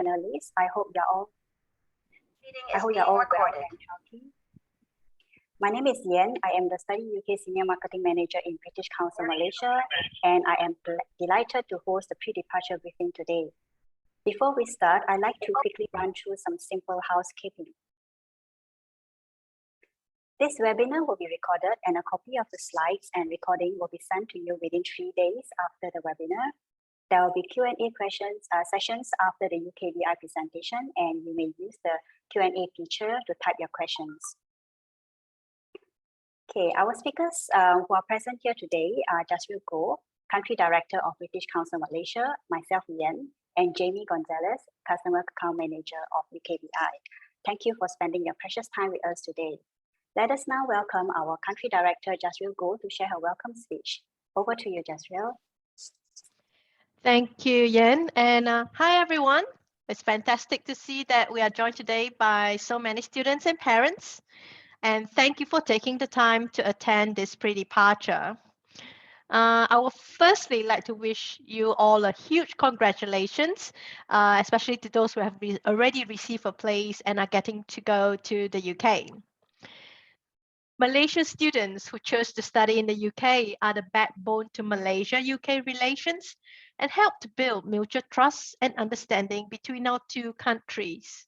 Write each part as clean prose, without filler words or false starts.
panelists. I hope you're all well and healthy. My name is Yen. I am the Study UK Senior Marketing Manager in British Council Malaysia, and I am delighted to host the pre-departure briefing today. Before we start, I'd like to quickly run through some simple housekeeping. This webinar will be recorded, and a copy of the slides and recording will be sent to you within 3 days after the webinar. There will be Q&A sessions after the UKVI presentation, and you may use the Q&A feature to type your questions. Okay, our speakers who are present here today are Jasril Goh, Country Director of British Council Malaysia, myself Yen, and Jamie Gonzalez, Customer Account Manager of UKVI. Thank you for spending your precious time with us today. Let us now welcome our Country Director, Jasril Goh, to share her welcome speech. Over to you, Jasril. Thank you, Yen. And hi, everyone. It's fantastic to see that we are joined today by so many students and parents. And thank you for taking the time to attend this pre-departure. I would firstly like to wish you all a huge congratulations, especially to those who have already received a place and are getting to go to the UK. Malaysian students who chose to study in the UK are the backbone to Malaysia-UK relations and help to build mutual trust and understanding between our two countries.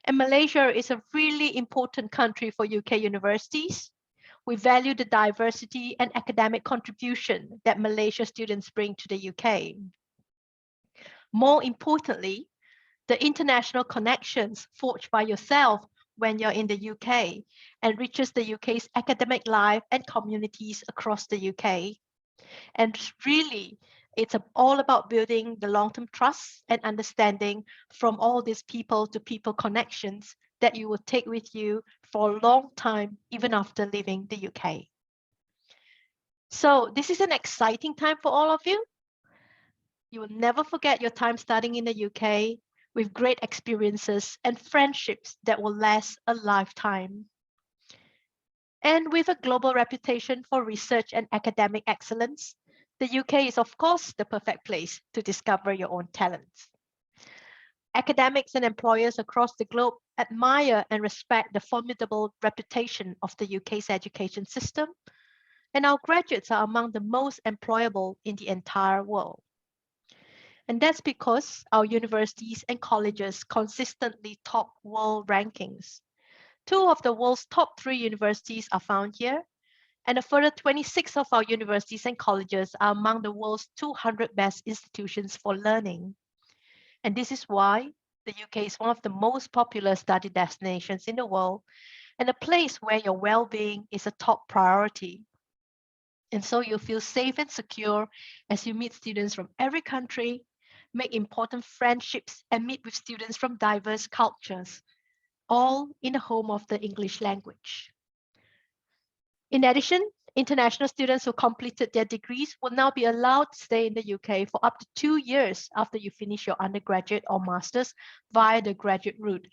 And Malaysia is a really important country for UK universities. We value the diversity and academic contribution that Malaysia students bring to the UK. More importantly, the international connections forged by yourself when you're in the UK enriches the UK's academic life and communities across the UK. And really, it's all about building the long-term trust and understanding from all these people-to-people connections that you will take with you for a long time, even after leaving the UK. So this is an exciting time for all of you. You will never forget your time studying in the UK with great experiences and friendships that will last a lifetime. And with a global reputation for research and academic excellence, the UK is, of course, the perfect place to discover your own talents. Academics and employers across the globe admire and respect the formidable reputation of the UK's education system, and our graduates are among the most employable in the entire world. And that's because our universities and colleges consistently top world rankings. 2 of the world's top 3 universities are found here, and a further 26 of our universities and colleges are among the world's 200 best institutions for learning. And this is why the UK is one of the most popular study destinations in the world, and a place where your well-being is a top priority. And so you feel safe and secure as you meet students from every country, make important friendships, and meet with students from diverse cultures, all in the home of the English language. In addition, international students who completed their degrees will now be allowed to stay in the UK for up to 2 years after you finish your undergraduate or master's via the graduate route.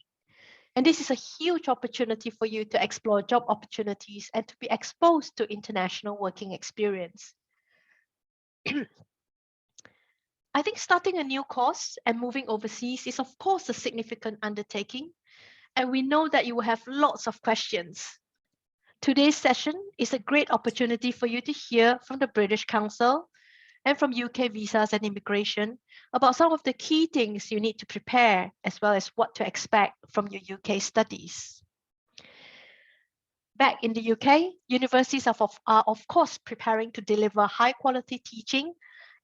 And this is a huge opportunity for you to explore job opportunities and to be exposed to international working experience. I think starting a new course and moving overseas is, of course, a significant undertaking, and we know that you will have lots of questions. Today's session is a great opportunity for you to hear from the British Council and from UK Visas and Immigration about some of the key things you need to prepare, as well as what to expect from your UK studies. Back in the UK, universities are of course preparing to deliver high quality teaching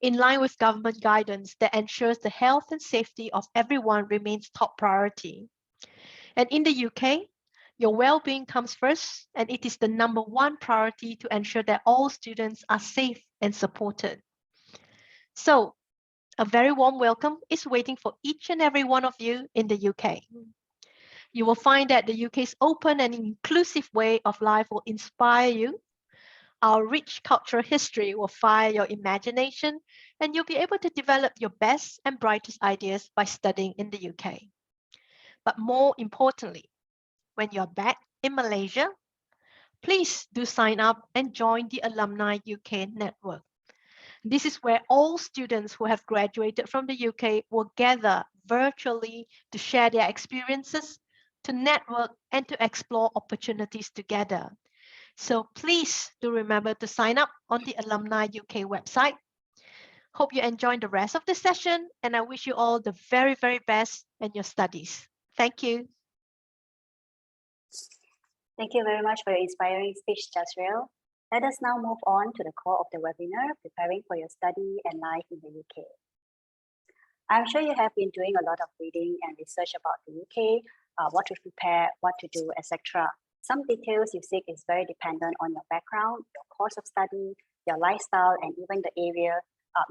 in line with government guidance that ensures the health and safety of everyone remains top priority. And in the UK, your well-being comes first, and it is the #1 priority to ensure that all students are safe and supported. So, a very warm welcome is waiting for each and every one of you in the UK. You will find that the UK's open and inclusive way of life will inspire you. Our rich cultural history will fire your imagination, and you'll be able to develop your best and brightest ideas by studying in the UK. But more importantly, when you're back in Malaysia, please do sign up and join the Alumni UK Network. This is where all students who have graduated from the UK will gather virtually to share their experiences, to network, and to explore opportunities together. So please do remember to sign up on the Alumni UK website. Hope you enjoyed the rest of the session, and I wish you all the very, very best in your studies. Thank you. Thank you very much for your inspiring speech, Jasriel. Let us now move on to the core of the webinar, preparing for your study and life in the UK. I'm sure you have been doing a lot of reading and research about the UK, what to prepare, what to do, etc. Some details you seek is very dependent on your background, your course of study, your lifestyle, and even the area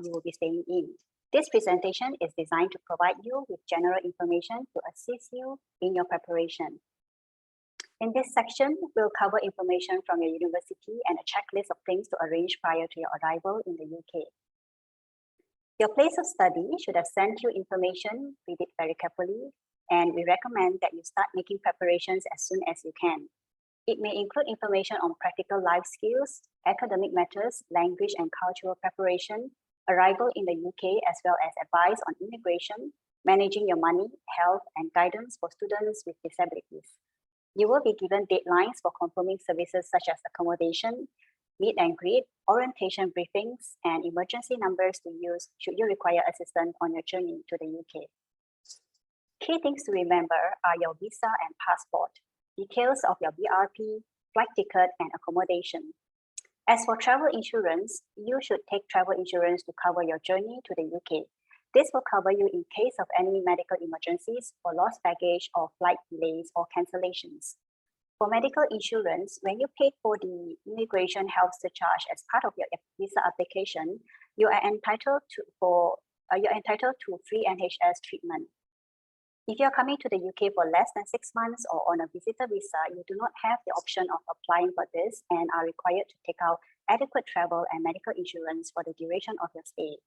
you will be staying in. This presentation is designed to provide you with general information to assist you in your preparation. In this section, we'll cover information from your university and a checklist of things to arrange prior to your arrival in the UK. Your place of study should have sent you information. Read it very carefully, and we recommend that you start making preparations as soon as you can. It may include information on practical life skills, academic matters, language and cultural preparation, arrival in the UK, as well as advice on immigration, managing your money, health, and guidance for students with disabilities. You will be given deadlines for confirming services such as accommodation, meet and greet, orientation briefings, and emergency numbers to use should you require assistance on your journey to the UK. Key things to remember are your visa and passport, details of your BRP, flight ticket, and accommodation. As for travel insurance, you should take travel insurance to cover your journey to the UK. This will cover you in case of any medical emergencies or lost baggage or flight delays or cancellations. For medical insurance, when you pay for the immigration health surcharge as part of your visa application, you are entitled to free NHS treatment. If you're coming to the UK for less than 6 months or on a visitor visa, you do not have the option of applying for this and are required to take out adequate travel and medical insurance for the duration of your stay.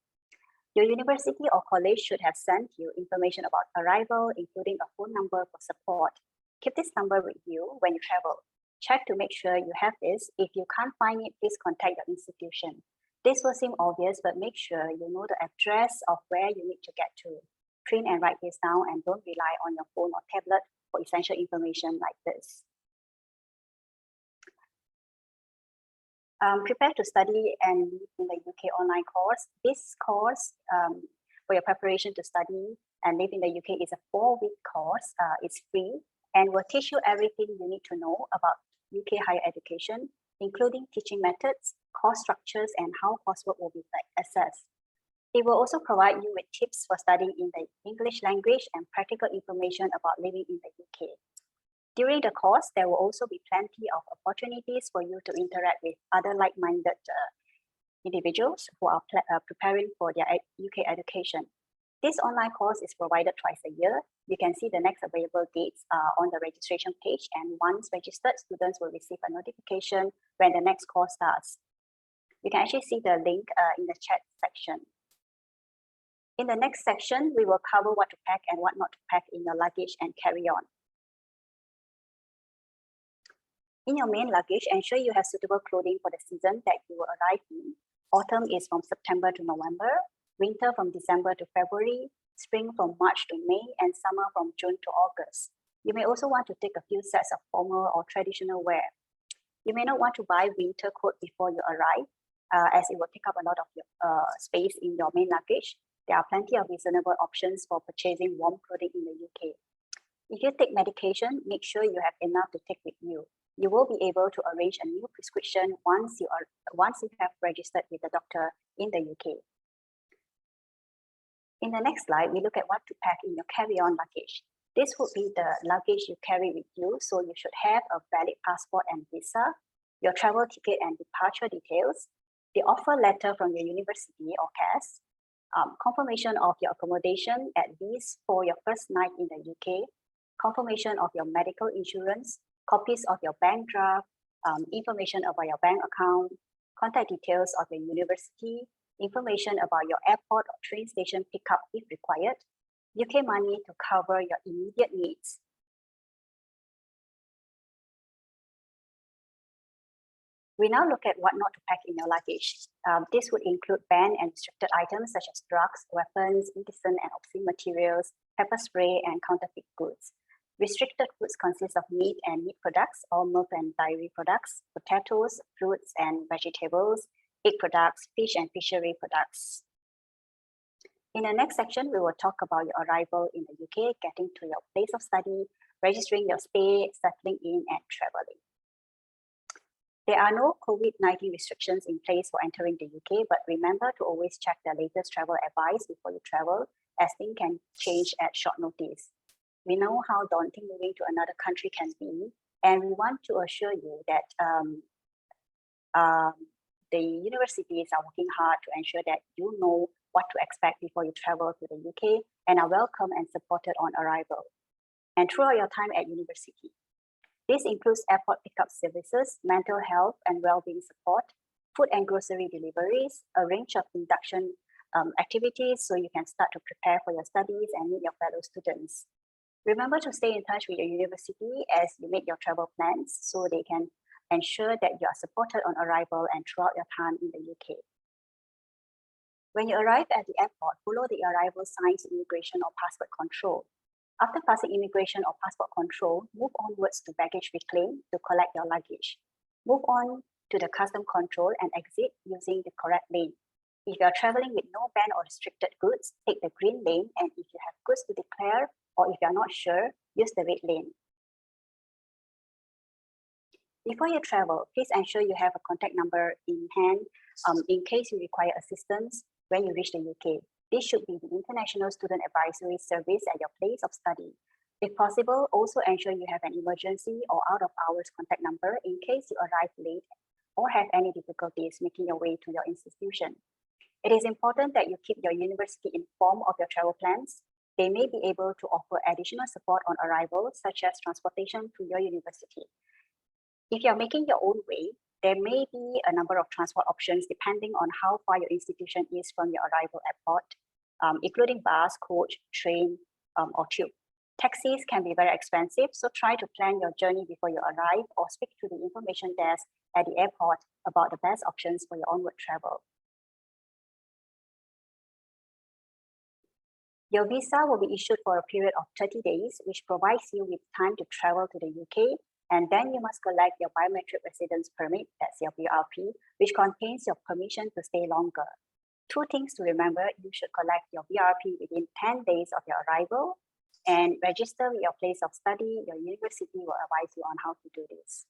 Your university or college should have sent you information about arrival, including a phone number for support. Keep this number with you when you travel. Check to make sure you have this. If you can't find it, please contact your institution. This will seem obvious, but make sure you know the address of where you need to get to. Print and write this down and don't rely on your phone or tablet for essential information like this. Prepare to study and live in the UK online course. This course for your preparation to study and live in the UK is a 4-week course. It's free and will teach you everything you need to know about UK higher education, including teaching methods, course structures, and how coursework will be assessed. It will also provide you with tips for studying in the English language and practical information about living in the UK. During the course, there will also be plenty of opportunities for you to interact with other like-minded individuals who are preparing for their UK education. This online course is provided twice a year. You can see the next available dates on the registration page, and once registered, students will receive a notification when the next course starts. You can actually see the link in the chat section. In the next section, we will cover what to pack and what not to pack in your luggage and carry-on. In your main luggage, ensure you have suitable clothing for the season that you will arrive in. Autumn is from September to November, winter from December to February, spring from March to May, and summer from June to August. You may also want to take a few sets of formal or traditional wear. You may not want to buy winter coat before you arrive, as it will take up a lot of your space in your main luggage. There are plenty of reasonable options for purchasing warm clothing in the UK. If you take medication, make sure you have enough to take with you. You will be able to arrange a new prescription once you have registered with the doctor in the UK. In the next slide, we look at what to pack in your carry-on luggage. This would be the luggage you carry with you, so you should have a valid passport and visa, your travel ticket and departure details, the offer letter from your university or CAS, confirmation of your accommodation at least for your first night in the UK, confirmation of your medical insurance, copies of your bank draft, information about your bank account, contact details of your university, information about your airport or train station pickup if required, UK money to cover your immediate needs. We now look at what not to pack in your luggage. This would include banned and restricted items such as drugs, weapons, indecent and obscene materials, pepper spray, and counterfeit goods. Restricted goods consist of meat and meat products, or milk and dairy products, potatoes, fruits and vegetables, egg products, fish and fishery products. In the next section, we will talk about your arrival in the UK, getting to your place of study, registering your stay, settling in, and traveling. There are no COVID-19 restrictions in place for entering the UK, but remember to always check the latest travel advice before you travel, as things can change at short notice. We know how daunting moving to another country can be, and we want to assure you that the universities are working hard to ensure that you know what to expect before you travel to the UK and are welcome and supported on arrival and throughout your time at university. This includes airport pickup services, mental health and well-being support, food and grocery deliveries, a range of induction activities so you can start to prepare for your studies and meet your fellow students. Remember to stay in touch with your university as you make your travel plans so they can ensure that you are supported on arrival and throughout your time in the UK. When you arrive at the airport, follow the arrival signs, immigration or passport control. After passing immigration or passport control, move onwards to baggage reclaim to collect your luggage. Move on to the custom control and exit using the correct lane. If you are traveling with no ban or restricted goods, take the green lane, and if you have goods to declare or if you are not sure, use the red lane. Before you travel, please ensure you have a contact number in hand in case you require assistance when you reach the UK. This should be the International Student Advisory Service at your place of study. If possible, also ensure you have an emergency or out-of-hours contact number in case you arrive late or have any difficulties making your way to your institution. It is important that you keep your university informed of your travel plans. They may be able to offer additional support on arrival, such as transportation to your university. If you're making your own way, there may be a number of transport options depending on how far your institution is from your arrival airport, including bus, coach, train, or tube. Taxis can be very expensive, so try to plan your journey before you arrive or speak to the information desk at the airport about the best options for your onward travel. Your visa will be issued for a period of 30 days, which provides you with time to travel to the UK, and then you must collect your Biometric Residence Permit, that's your BRP, which contains your permission to stay longer. Two things to remember: you should collect your BRP within 10 days of your arrival, and register with your place of study. Your university will advise you on how to do this.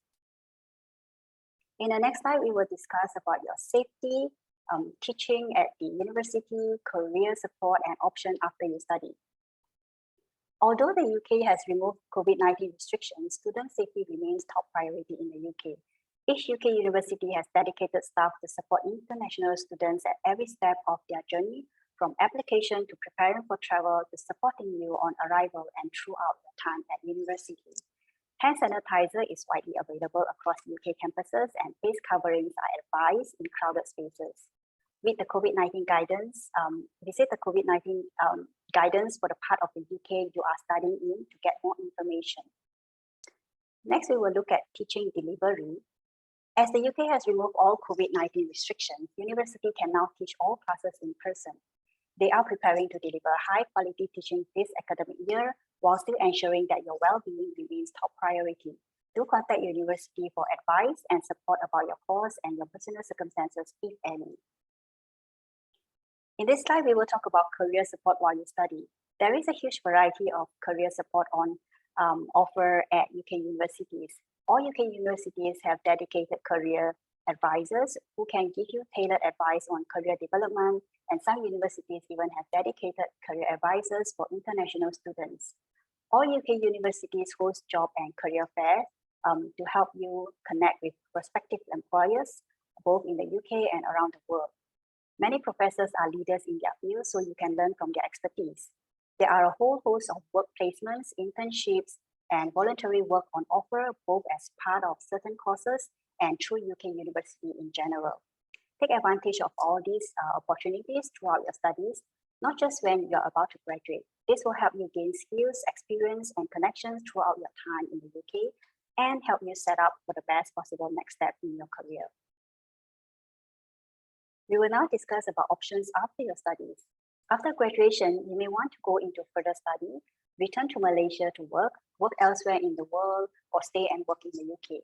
In the next slide, we will discuss about your safety, teaching at the university, career support, and option after you study. Although the UK has removed COVID-19 restrictions, student safety remains top priority in the UK. Each UK university has dedicated staff to support international students at every step of their journey, from application to preparing for travel to supporting you on arrival and throughout your time at university. Hand sanitizer is widely available across UK campuses, and face coverings are advised in crowded spaces. With the COVID-19 guidance, visit the COVID-19 guidance for the part of the UK you are studying in to get more information. Next, we will look at teaching delivery. As the UK has removed all COVID-19 restrictions, university can now teach all classes in person. They are preparing to deliver high-quality teaching this academic year while still ensuring that your well-being remains top priority. Do contact your university for advice and support about your course and your personal circumstances, if any. In this slide, we will talk about career support while you study. There is a huge variety of career support on offer at UK universities. All UK universities have dedicated career advisors who can give you tailored advice on career development, and some universities even have dedicated career advisors for international students. All UK universities host job and career fairs to help you connect with prospective employers, both in the UK and around the world. Many professors are leaders in their field, so you can learn from their expertise. There are a whole host of work placements, internships, and voluntary work on offer, both as part of certain courses and through UK university in general. Take advantage of all these opportunities throughout your studies, not just when you're about to graduate. This will help you gain skills, experience, and connections throughout your time in the UK and help you set up for the best possible next step in your career. We will now discuss about options after your studies. After graduation, you may want to go into further study, return to Malaysia to work elsewhere in the world, or stay and work in the UK.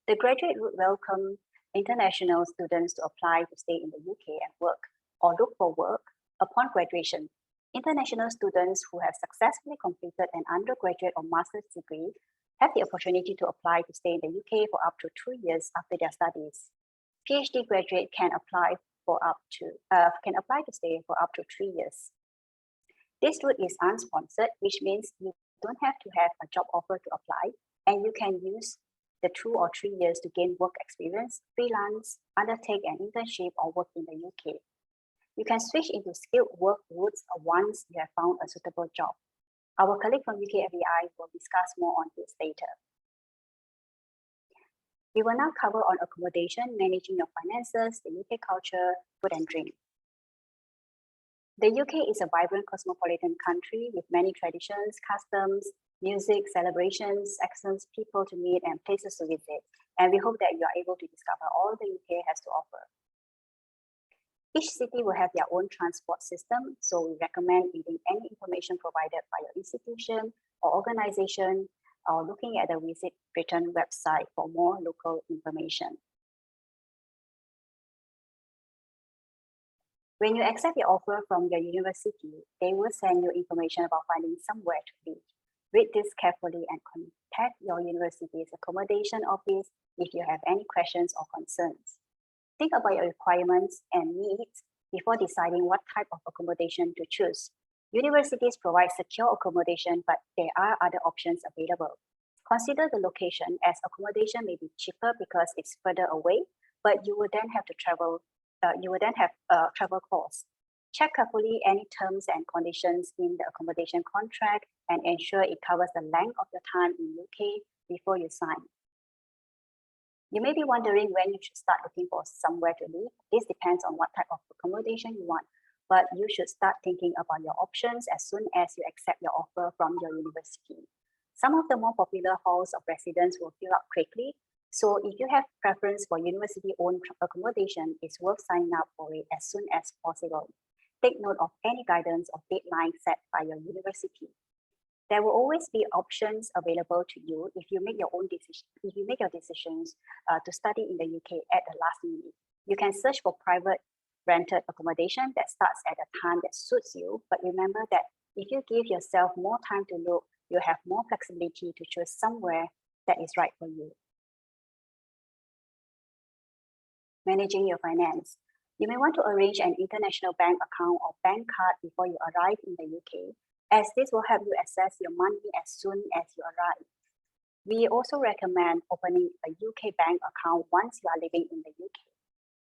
The graduate would welcome international students to apply to stay in the UK and work or look for work upon graduation. International students who have successfully completed an undergraduate or master's degree have the opportunity to apply to stay in the UK for up to 2 years after their studies. PhD graduate can apply to stay for up to 3 years. This route is unsponsored, which means you don't have to have a job offer to apply, and you can use the 2 or 3 years to gain work experience, freelance, undertake an internship, or work in the UK. You can switch into skilled work routes once you have found a suitable job. Our colleague from UKFEI will discuss more on this later. We will now cover on accommodation, managing your finances, the UK culture, food and drink. The UK is a vibrant cosmopolitan country with many traditions, customs, music, celebrations, accents, people to meet, and places to visit. And we hope that you are able to discover all the UK has to offer. Each city will have their own transport system, so we recommend reading any information provided by your institution or organization, or looking at the Visit Britain website for more local information. When you accept your offer from your university, they will send you information about finding somewhere to live. Read this carefully and contact your university's accommodation office if you have any questions or concerns. Think about your requirements and needs before deciding what type of accommodation to choose. Universities provide secure accommodation, but there are other options available. Consider the location, as accommodation may be cheaper because it's further away, but you will then have travel costs. Check carefully any terms and conditions in the accommodation contract and ensure it covers the length of your time in UK before you sign. You may be wondering when you should start looking for somewhere to live. This depends on what type of accommodation you want, but you should start thinking about your options as soon as you accept your offer from your university. Some of the more popular halls of residence will fill up quickly, so if you have preference for university-owned accommodation, it's worth signing up for it as soon as possible. Take note of any guidance or deadline set by your university. There will always be options available to you if you make your decisions to study in the UK at the last minute. You can search for private rented accommodation that starts at a time that suits you, but remember that if you give yourself more time to look, you have more flexibility to choose somewhere that is right for you. Managing your finance. You may want to arrange an international bank account or bank card before you arrive in the UK, as this will help you access your money as soon as you arrive. We also recommend opening a UK bank account once you are living in the UK,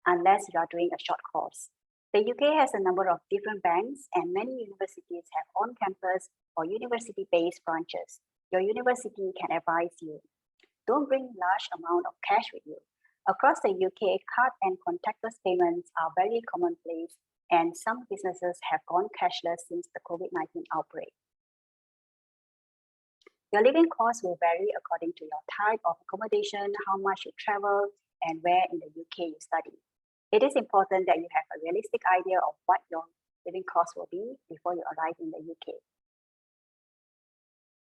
unless you are doing a short course. The UK has a number of different banks, and many universities have on-campus or university-based branches. Your university can advise you. Don't bring large amount of cash with you. Across the UK, card and contactless payments are very commonplace, and some businesses have gone cashless since the COVID-19 outbreak. Your living costs will vary according to your type of accommodation, how much you travel, and where in the UK you study. It is important that you have a realistic idea of what your living costs will be before you arrive in the UK.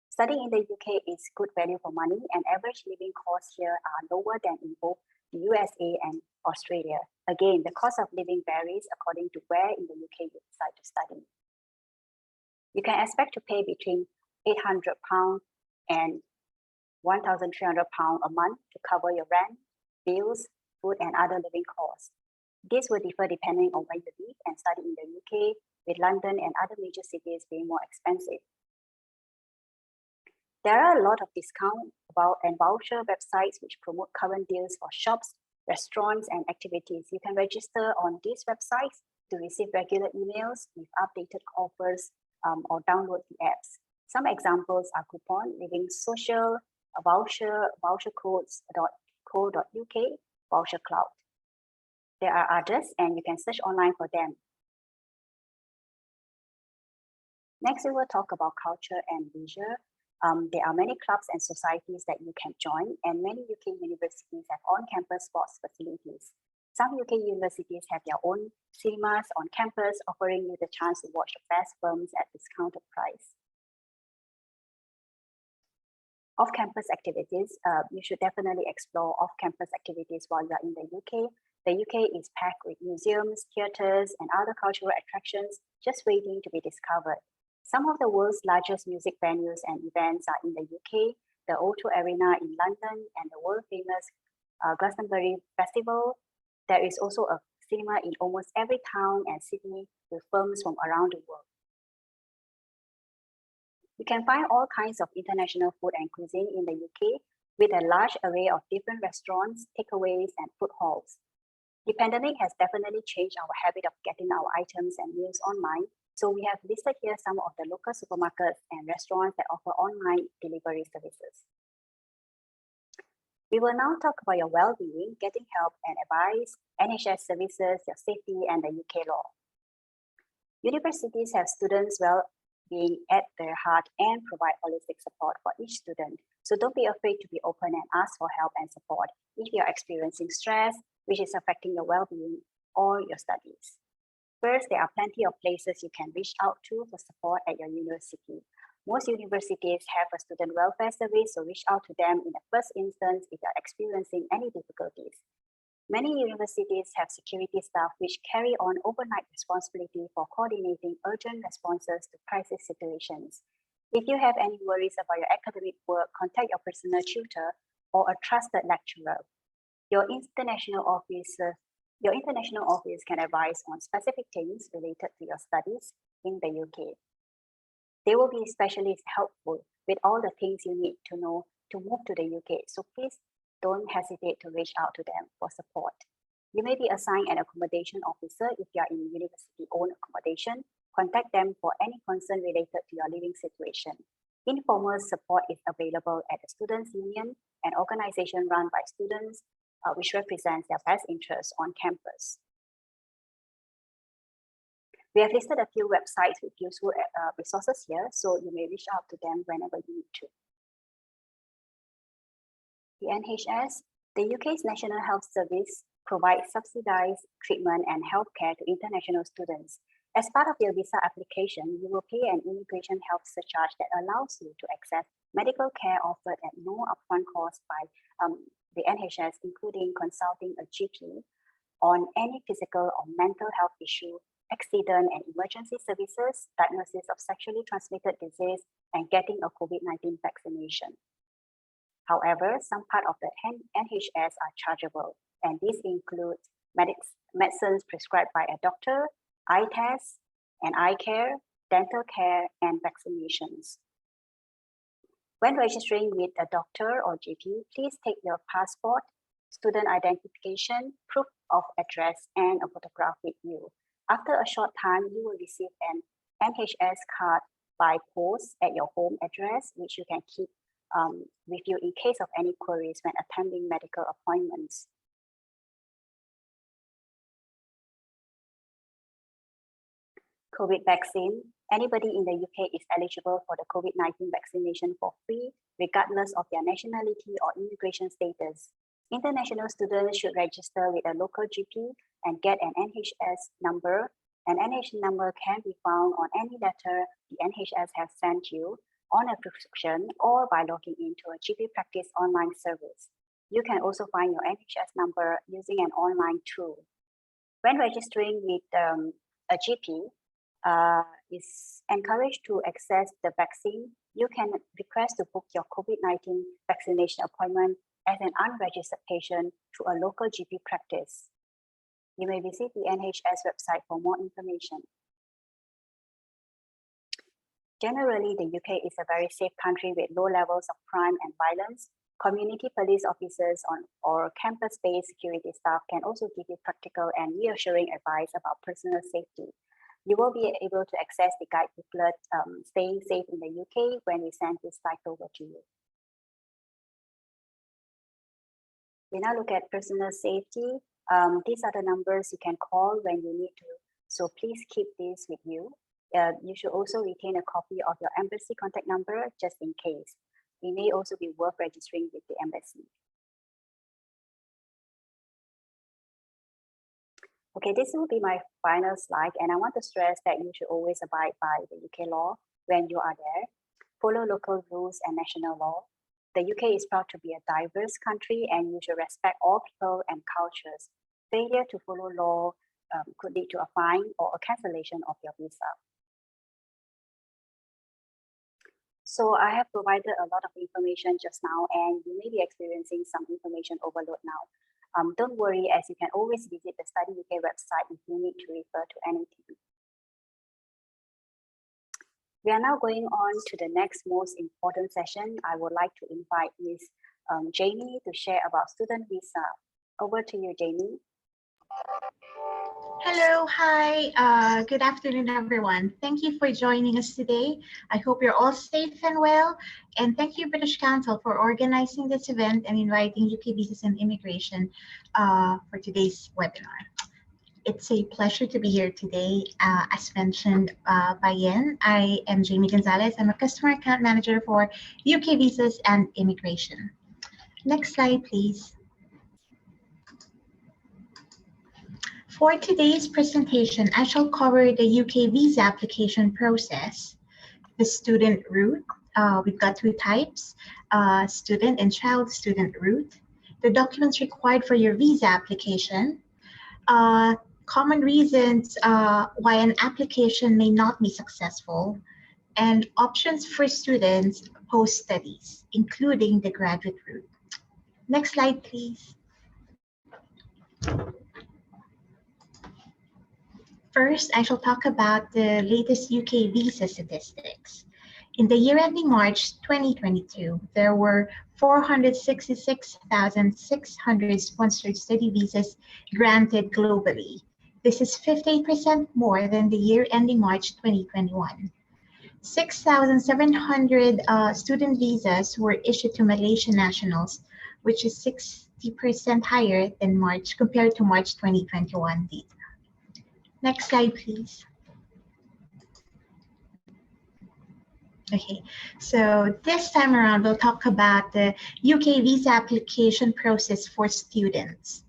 Studying in the UK is good value for money, and average living costs here are lower than in both the USA and Australia. Again, the cost of living varies according to where in the UK you decide to study. You can expect to pay between £800 and £1,300 a month to cover your rent, bills, food, and other living costs. This will differ depending on where you live and study in the UK, with London and other major cities being more expensive. There are a lot of discount and voucher websites which promote current deals for shops, restaurants, and activities. You can register on these websites to receive regular emails with updated offers or download the apps. Some examples are Coupon, Living Social, a vouchercodes.co.uk, Voucher Cloud. There are others, and you can search online for them. Next, we will talk about culture and leisure. There are many clubs and societies that you can join, and many UK universities have on-campus sports facilities. Some UK universities have their own cinemas on campus, offering you the chance to watch the best films at discounted price. Off-campus activities, you should definitely explore off-campus activities while you are in the UK. The UK is packed with museums, theatres, and other cultural attractions just waiting to be discovered. Some of the world's largest music venues and events are in the UK, the O2 Arena in London, and the world-famous Glastonbury Festival. There is also a cinema in almost every town and city with films from around the world. You can find all kinds of international food and cuisine in the UK with a large array of different restaurants, takeaways, and food halls. The pandemic has definitely changed our habit of getting our items and meals online, so we have listed here some of the local supermarkets and restaurants that offer online delivery services. We will now talk about your well-being, getting help and advice, NHS services, your safety, and the UK law. Universities have students' well-being at their heart and provide holistic support for each student. So don't be afraid to be open and ask for help and support if you're experiencing stress, which is affecting your well-being or your studies. First, there are plenty of places you can reach out to for support at your university. Most universities have a student welfare service, so reach out to them in the first instance if you're experiencing any difficulties. Many universities have security staff which carry on overnight responsibility for coordinating urgent responses to crisis situations. If you have any worries about your academic work, contact your personal tutor or a trusted lecturer. Your international office can advise on specific things related to your studies in the UK. They will be especially helpful with all the things you need to know to move to the UK, so please don't hesitate to reach out to them for support. You may be assigned an accommodation officer if you are in university-owned accommodation. Contact them for any concern related to your living situation. Informal support is available at the Students' Union, an organization run by students which represents their best interests on campus. We have listed a few websites with useful resources here, so you may reach out to them whenever you need to. The NHS, the UK's National Health Service, provides subsidized treatment and healthcare to international students. As part of your visa application, you will pay an immigration health surcharge that allows you to access medical care offered at no upfront cost by the NHS, including consulting a GP on any physical or mental health issue, accident and emergency services, diagnosis of sexually transmitted disease, and getting a COVID-19 vaccination. However, some part of the NHS are chargeable, and this includes medicines prescribed by a doctor, eye tests and eye care, dental care, and vaccinations. When registering with a doctor or GP, please take your passport, student identification, proof of address, and a photograph with you. After a short time, you will receive an NHS card by post at your home address, which you can keep with you in case of any queries when attending medical appointments. COVID vaccine. Anybody in the UK is eligible for the COVID-19 vaccination for free, regardless of their nationality or immigration status. International students should register with a local GP and get an NHS number. An NHS number can be found on any letter the NHS has sent you, on a prescription, or by logging into a GP practice online service. You can also find your NHS number using an online tool. When registering with a GP, is encouraged to access the vaccine. You can request to book your COVID-19 vaccination appointment as an unregistered patient to a local GP practice. You may visit the NHS website for more information. Generally, the UK is a very safe country with low levels of crime and violence. Community police officers or campus-based security staff can also give you practical and reassuring advice about personal safety. You will be able to access the guide booklet, Staying Safe in the UK, when we send this slide over to you. We now look at personal safety. These are the numbers you can call when you need to, so please keep these with you. You should also retain a copy of your embassy contact number just in case. It may also be worth registering with the embassy. Okay, this will be my final slide, and I want to stress that you should always abide by the UK law when you are there. Follow local rules and national law. The UK is proud to be a diverse country, and you should respect all people and cultures. Failure to follow law could lead to a fine or a cancellation of your visa. So I have provided a lot of information just now, and you may be experiencing some information overload now. Don't worry, as you can always visit the Study UK website if you need to refer to anything. We are now going on to the next most important session. I would like to invite Ms. Jamie to share about student visa. Over to you, Jamie. Hello, hi, good afternoon, everyone. Thank you for joining us today. I hope you're all safe and well. And thank you, British Council, for organizing this event and inviting UK Visas and Immigration for today's webinar. It's a pleasure to be here today. As mentioned by Yen, I am Jamie Gonzalez. I'm a Customer Account Manager for UK Visas and Immigration. Next slide, please. For today's presentation, I shall cover the UK visa application process, the student route. We've got two types, student and child student route, the documents required for your visa application, common reasons why an application may not be successful, and options for students post-studies, including the graduate route. Next slide, please. First, I shall talk about the latest UK visa statistics. In the year ending March 2022, there were 466,600 sponsored study visas granted globally. This is 58% more than the year ending March 2021. 6,700 student visas were issued to Malaysian nationals, which is 60% higher than compared to March 2021 data. Next slide, please. Okay, so this time around, we'll talk about the UK visa application process for students.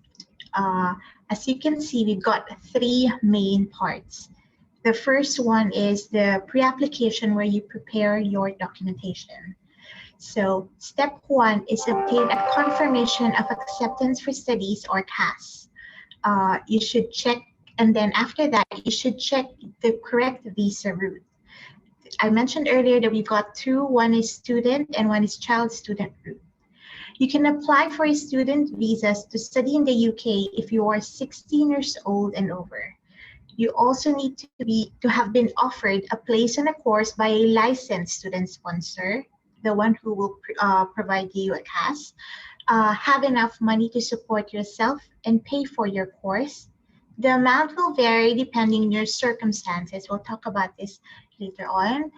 As you can see, we've got three main parts. The first one is the pre-application, where you prepare your documentation. So step one is obtain a confirmation of acceptance for studies, or CAS. You should check, and then after that, you should check the correct visa route. I mentioned earlier that we've got two, one is student and one is child student route. You can apply for a student visas to study in the UK if you are 16 years old and over. You also need to have been offered a place on a course by a licensed student sponsor, the one who will provide you a CAS, have enough money to support yourself and pay for your course. The amount will vary depending on your circumstances. We'll talk about this later on.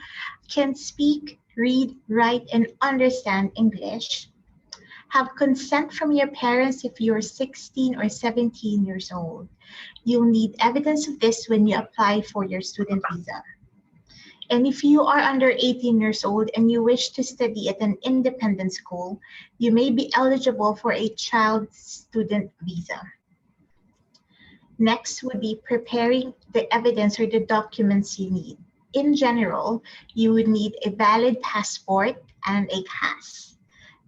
Can speak, read, write, and understand English. Have consent from your parents if you're 16 or 17 years old. You'll need evidence of this when you apply for your student visa. And if you are under 18 years old and you wish to study at an independent school, you may be eligible for a child student visa. Next would be preparing the evidence or the documents you need. In general, you would need a valid passport and a CAS.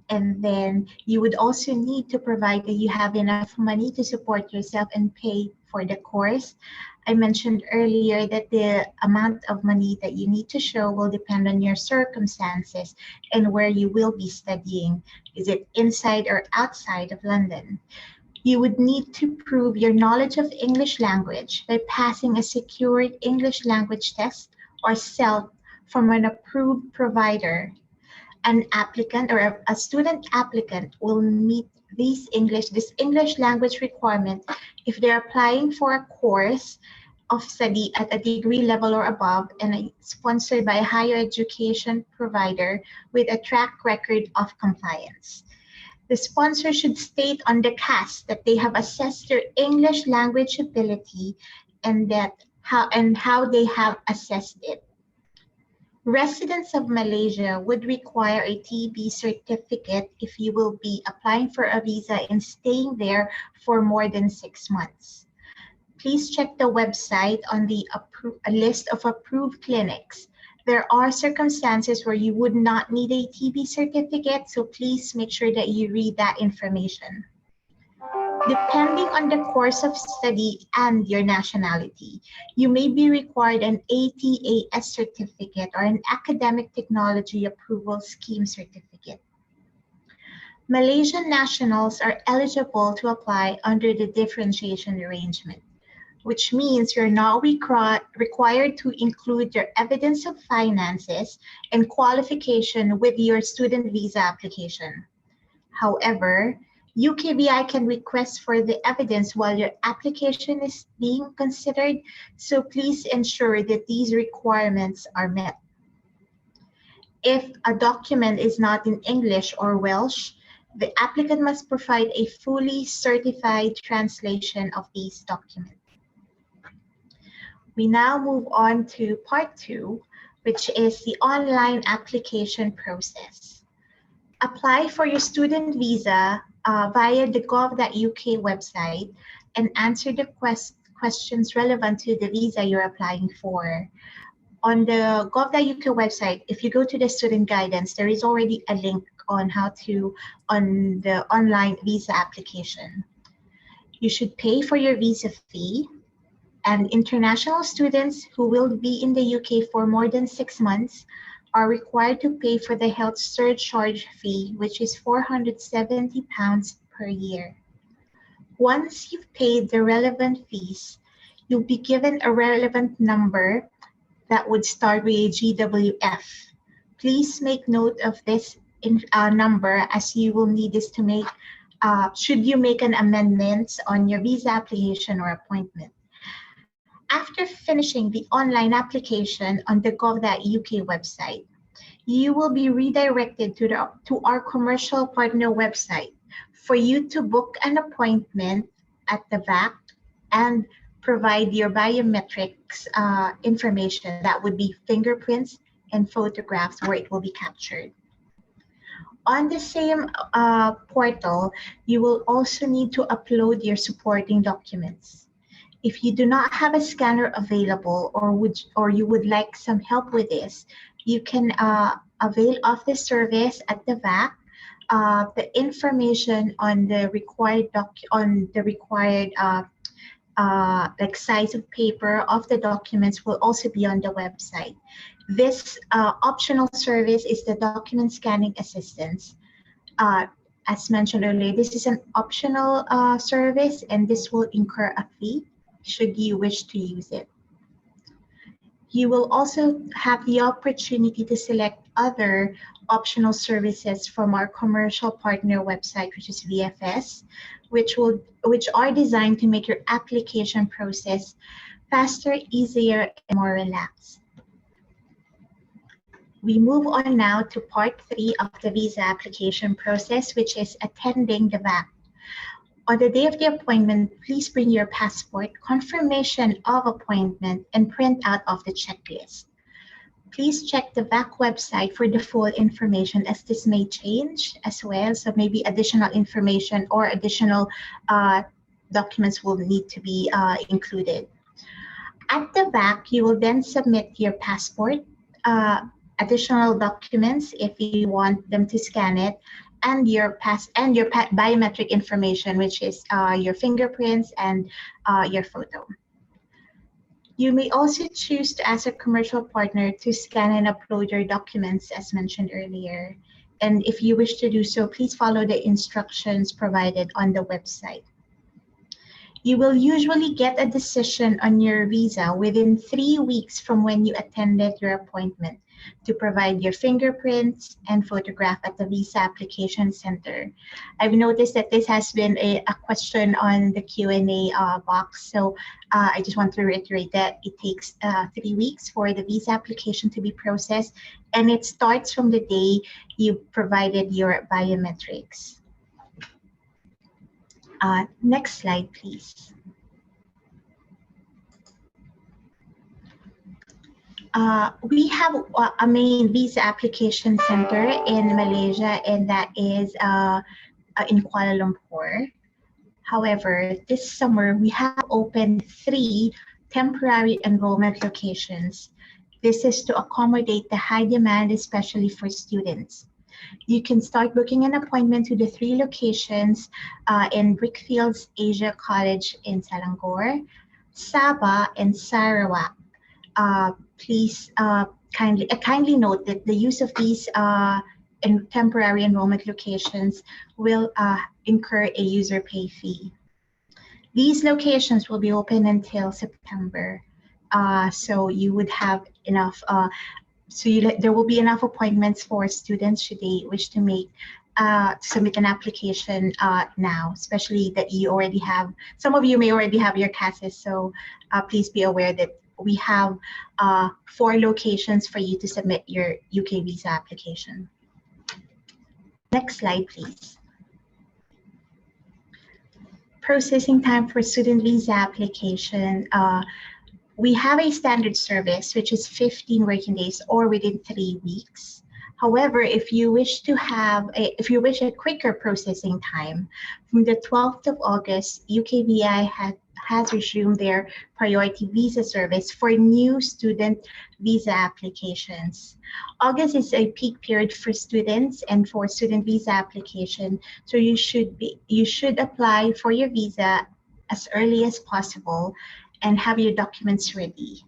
And then you would also need to provide that you have enough money to support yourself and pay for the course. I mentioned earlier that the amount of money that you need to show will depend on your circumstances and where you will be studying. Is it inside or outside of London? You would need to prove your knowledge of English language by passing a secured English language test or CELT from an approved provider. An applicant or a student applicant will meet this English language requirement if they're applying for a course of study at a degree level or above and sponsored by a higher education provider with a track record of compliance. The sponsor should state on the CAS that they have assessed their English language ability and how they have assessed it. Residents of Malaysia would require a TB certificate if you will be applying for a visa and staying there for more than 6 months. please check the website on the a list of approved clinics. There are circumstances where you would not need a TB certificate, so please make sure that you read that information. Depending on the course of study and your nationality, you may be required an ATAS certificate or an Academic Technology Approval Scheme certificate. Malaysian nationals are eligible to apply under the differentiation arrangement, which means you're not required to include your evidence of finances and qualification with your student visa application. However, UKVI can request for the evidence while your application is being considered, so please ensure that these requirements are met. If a document is not in English or Welsh, the applicant must provide a fully certified translation of these documents. We now move on to part 2, which is the online application process. Apply for your student visa via the gov.uk website and answer the questions relevant to the visa you're applying for. On the gov.uk website, if you go to the student guidance, there is already a link on on the online visa application. You should pay for your visa fee, and international students who will be in the UK for more than 6 months are required to pay for the health surcharge fee, which is £470 per year. Once you've paid the relevant fees, you'll be given a relevant number that would start with a GWF. Please make note of this number, as you will need this to make, should you make an amendment on your visa application or appointment. After finishing the online application on the gov.uk website, you will be redirected to our commercial partner website for you to book an appointment at the VAC and provide your biometrics information. That would be fingerprints and photographs where it will be captured. On the same portal, you will also need to upload your supporting documents. If you do not have a scanner available, or you would like some help with this, you can avail of the service at the VAC. The information on the required like size of paper of the documents will also be on the website. This optional service is the document scanning assistance. As mentioned earlier, this is an optional service, and this will incur a fee should you wish to use it. You will also have the opportunity to select other optional services from our commercial partner website, which is VFS, which are designed to make your application process faster, easier, and more relaxed. We move on now to part 3 of the visa application process, which is attending the VAC. On the day of the appointment, please bring your passport, confirmation of appointment, and print out of the checklist. Please check the VAC website for the full information, as this may change as well, so maybe additional information or additional documents will need to be included. At the VAC, you will then submit your passport, additional documents if you want them to scan it, and your biometric information, which is your fingerprints and your photo. You may also choose to ask a commercial partner to scan and upload your documents, as mentioned earlier. And if you wish to do so, please follow the instructions provided on the website. You will usually get a decision on your visa within 3 weeks from when you attended your appointment to provide your fingerprints and photograph at the Visa Application Center. I've noticed that this has been a question on the Q&A box, so I just want to reiterate that it takes 3 weeks for the visa application to be processed, and it starts from the day you provided your biometrics. Next slide, please. We have a main visa application center in Malaysia, and that is in Kuala Lumpur. However, this summer we have opened 3 temporary enrollment locations. This is to accommodate the high demand, especially for students. You can start booking an appointment to the 3 locations in Brickfields Asia College in Selangor, Sabah, and Sarawak. Please kindly note that the use of these temporary enrollment locations will incur a user pay fee. These locations will be open until September, so you would have enough. There will be enough appointments for students should they wish to submit an application now, especially that you already have. Some of you may already have your CASs, so please be aware that we have 4 locations for you to submit your UK visa application. Next slide, please. Processing time for student visa application. We have a standard service, which is 15 working days or within 3 weeks. However, if you wish a quicker processing time, from the 12th of August, UKVI has resumed their priority visa service for new student visa applications. August is a peak period for students and for student visa application, so you should apply for your visa as early as possible and have your documents ready.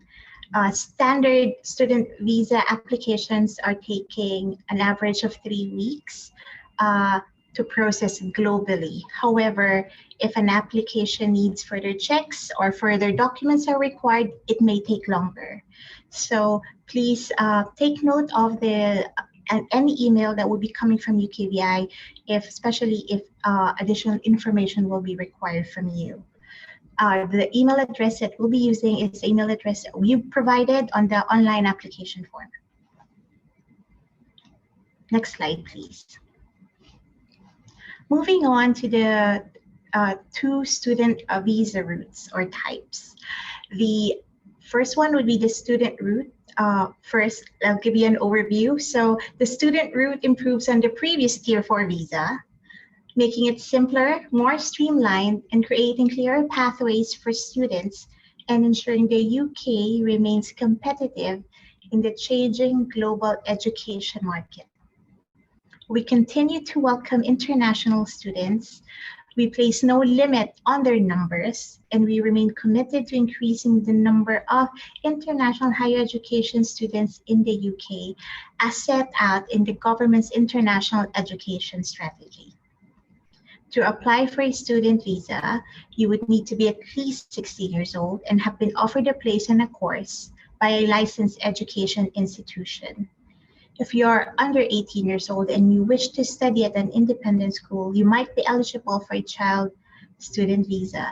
Standard student visa applications are taking an average of 3 weeks to process globally. However, if an application needs further checks or further documents are required, it may take longer. So please take note of any email that will be coming from UKVI, especially if additional information will be required from you. The email address that we'll be using is the email address that you provided on the online application form. Next slide, please. Moving on to the 2 student visa routes or types. The first one would be the student route. First, I'll give you an overview. So the student route improves on the previous Tier 4 visa, making it simpler, more streamlined, and creating clearer pathways for students and ensuring the UK remains competitive in the changing global education market. We continue to welcome international students. We place no limit on their numbers, and we remain committed to increasing the number of international higher education students in the UK as set out in the government's international education strategy. To apply for a student visa, you would need to be at least 16 years old and have been offered a place on a course by a licensed education institution. If you are under 18 years old and you wish to study at an independent school, you might be eligible for a child student visa.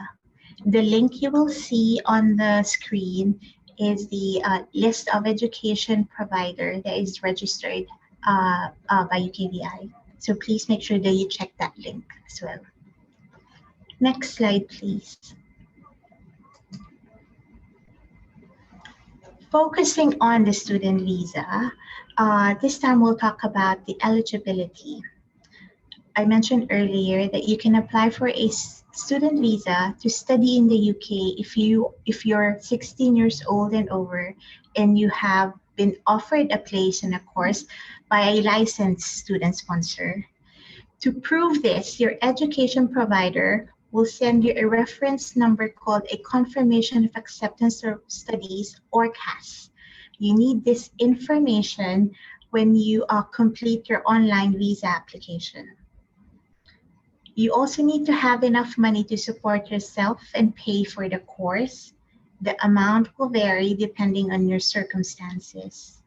The link you will see on the screen is the list of education provider that is registered by UKVI. So please make sure that you check that link as well. Next slide, please. Focusing on the student visa, this time we'll talk about the eligibility. I mentioned earlier that you can apply for a student visa to study in the UK if you're 16 years old and over and you have been offered a place in a course by a licensed student sponsor. To prove this, your education provider will send you a reference number called a Confirmation of Acceptance of Studies or CAS. You need this information when you complete your online visa application. You also need to have enough money to support yourself and pay for the course. The amount will vary depending on your circumstances.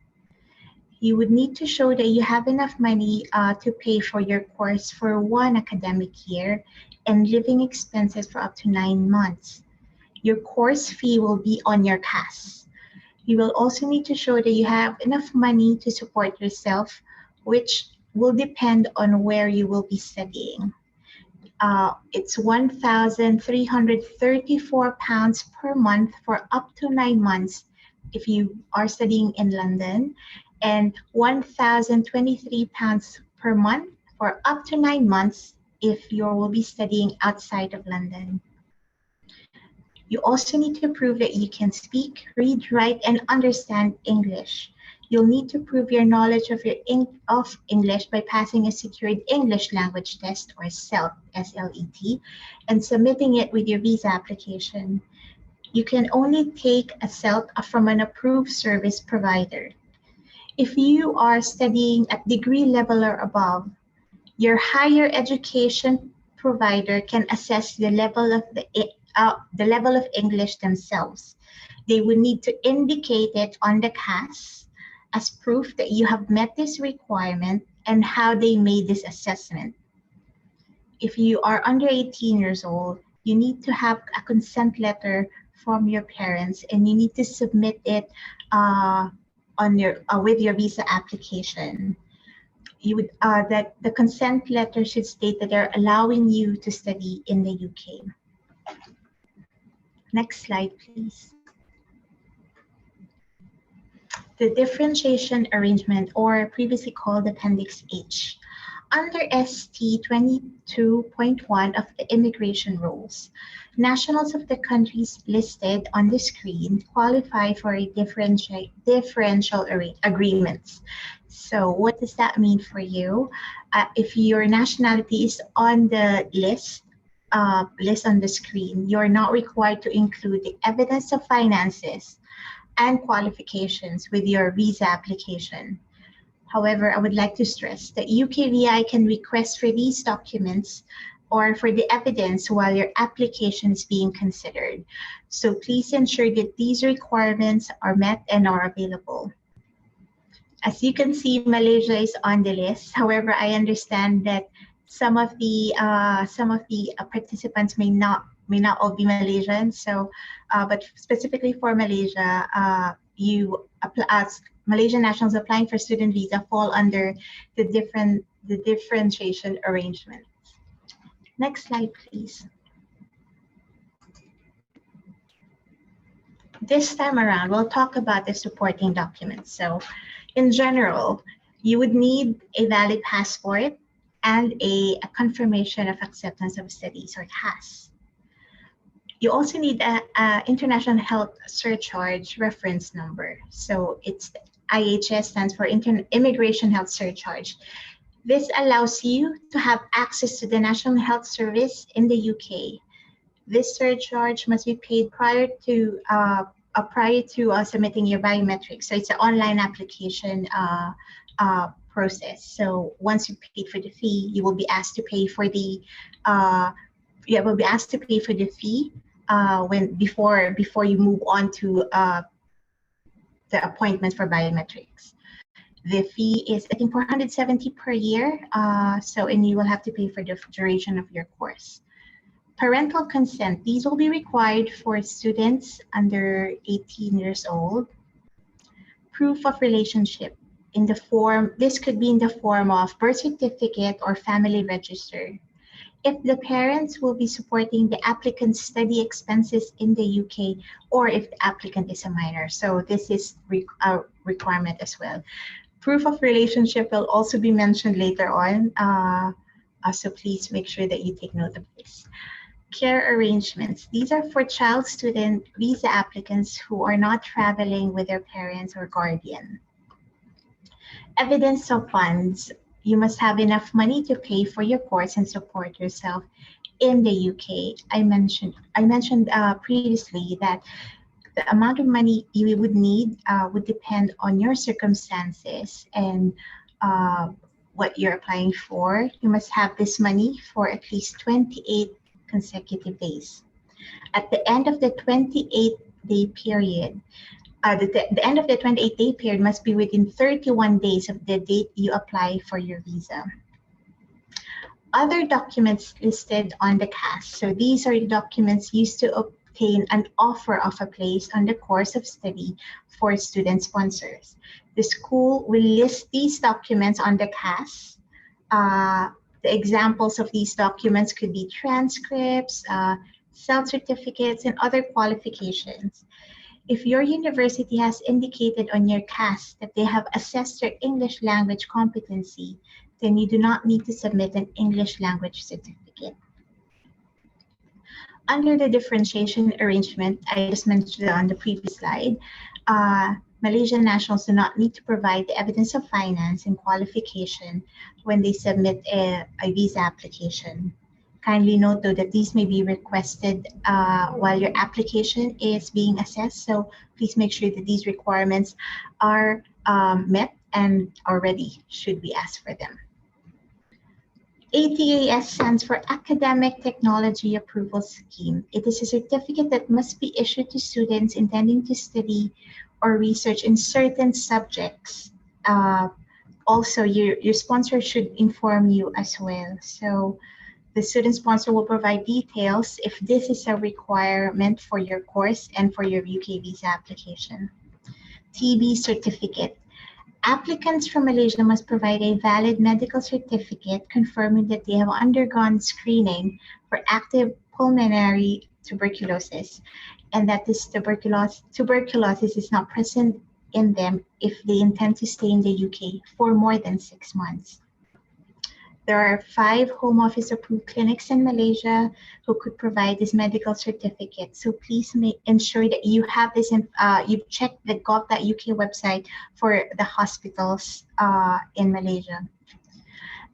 You would need to show that you have enough money to pay for your course for 1 academic year and living expenses for up to 9 months. Your course fee will be on your CAS. You will also need to show that you have enough money to support yourself, which will depend on where you will be studying. It's £1,334 per month for up to 9 months if you are studying in London, and £1,023 per month for up to 9 months if you will be studying outside of London. You also need to prove that you can speak, read, write, and understand English. You'll need to prove your knowledge of English by passing a secured English language test, or SLET, S-L-E-T, and submitting it with your visa application. You can only take a SLET from an approved service provider. If you are studying at degree level or above, your higher education provider can assess the level of English themselves. They would need to indicate it on the CAS as proof that you have met this requirement and how they made this assessment. If you are under 18 years old, you need to have a consent letter from your parents, and you need to submit it with your visa application. That the consent letter should state that they're allowing you to study in the UK. Next slide, please. The differentiation arrangement, or previously called Appendix H. Under ST 22.1 of the immigration rules, nationals of the countries listed on the screen qualify for a differential agreements. So what does that mean for you? If your nationality is on the list on the screen, you're not required to include the evidence of finances and qualifications with your visa application. However, I would like to stress that UKVI can request for these documents or for the evidence while your application is being considered. So please ensure that these requirements are met and are available. As you can see, Malaysia is on the list. However, I understand that some of the participants may not all be Malaysian. So, but specifically for Malaysia, Malaysian nationals applying for student visa fall under the differentiation arrangement. Next slide, please. This time around, we'll talk about the supporting documents. So, in general, you would need a valid passport and a confirmation of acceptance of studies, or CAS. You also need a International Health Surcharge reference number. So it's IHS stands for Immigration Health Surcharge. This allows you to have access to the National Health Service in the UK. This surcharge must be paid prior to submitting your biometric. So it's an online application process. So once you paid for the fee, you will be asked to pay for the fee before you move on to the appointment for biometrics. The fee is, I think, 470 per year. And you will have to pay for the duration of your course. Parental consent, these will be required for students under 18 years old. Proof of relationship in the form, this could be in the form of birth certificate or family register. If the parents will be supporting the applicant's study expenses in the UK, or if the applicant is a minor. So this is a requirement as well. Proof of relationship will also be mentioned later on. So please make sure that you take note of this. Care arrangements. These are for child student visa applicants who are not traveling with their parents or guardian. Evidence of funds. You must have enough money to pay for your course and support yourself in the UK. I mentioned previously that the amount of money you would need would depend on your circumstances and what you're applying for. You must have this money for at least 28 consecutive days. At the end of the 28-day period, the end of the 28-day period must be within 31 days of the date you apply for your visa. Other documents listed on the CAS. So these are the documents used to obtain an offer of a place on the course of study for student sponsors. The school will list these documents on the CAS. The examples of these documents could be transcripts, self-certificates, and other qualifications. If your university has indicated on your CAS that they have assessed your English language competency, then you do not need to submit an English language certificate. Under the differentiation arrangement I just mentioned on the previous slide, Malaysian nationals do not need to provide the evidence of finance and qualification when they submit a visa application. Kindly note though that these may be requested while your application is being assessed, so please make sure that these requirements are met and are ready should we ask for them. ATAS stands for Academic Technology Approval Scheme. It is a certificate that must be issued to students intending to study or research in certain subjects. Also, your sponsor should inform you as well. So the student sponsor will provide details if this is a requirement for your course and for your UK visa application. TB certificate. Applicants from Malaysia must provide a valid medical certificate confirming that they have undergone screening for active pulmonary tuberculosis and that this tuberculosis is not present in them if they intend to stay in the UK for more than 6 months. There are 5 Home Office approved clinics in Malaysia who could provide this medical certificate. So please ensure that you have this, you've checked the gov.uk website for the hospitals in Malaysia.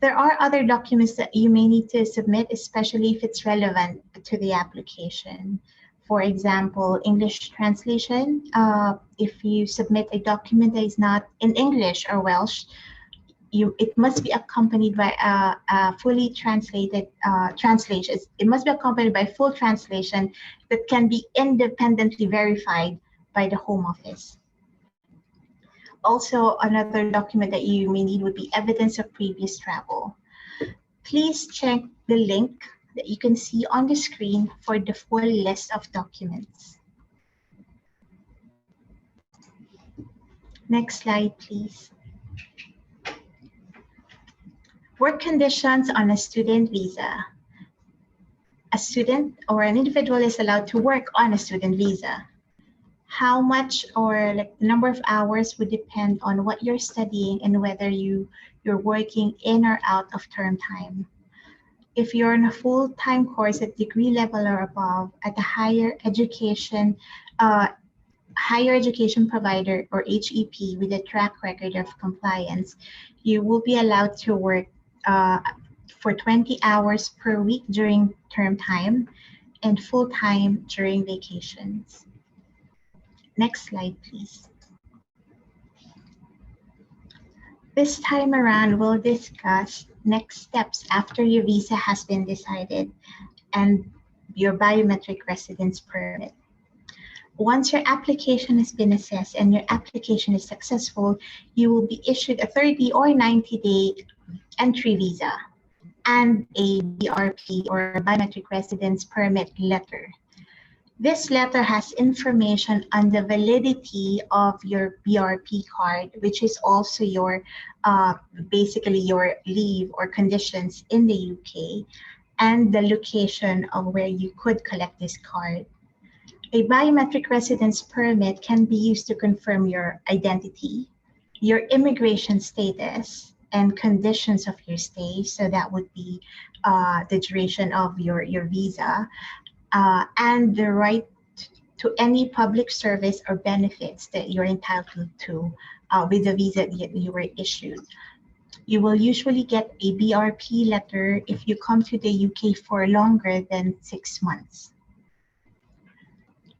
There are other documents that you may need to submit, especially if it's relevant to the application. For example, English translation. If you submit a document that is not in English or Welsh, it must be accompanied by a fully translated translation. It must be accompanied by full translation that can be independently verified by the Home Office. Also, another document that you may need would be evidence of previous travel. Please check the link that you can see on the screen for the full list of documents. Next slide, please. Work conditions on a student visa. A student or an individual is allowed to work on a student visa. How much or like the number of hours would depend on what you're studying and whether you're working in or out of term time. If you're in a full-time course at degree level or above at a higher education provider or HEP with a track record of compliance, you will be allowed to work for 20 hours per week during term time and full-time during vacations. Next slide, please. This time around, we'll discuss next steps after your visa has been decided and your biometric residence permit. Once your application has been assessed and your application is successful, you will be issued a 30 or 90-day entry visa and a BRP or biometric residence permit letter. This letter has information on the validity of your BRP card, which is also your basically your leave or conditions in the UK, and the location of where you could collect this card. A biometric residence permit can be used to confirm your identity, your immigration status, and conditions of your stay. So that would be the duration of your visa, and the right to any public service or benefits that you're entitled to with the visa that you were issued. You will usually get a BRP letter if you come to the UK for longer than 6 months.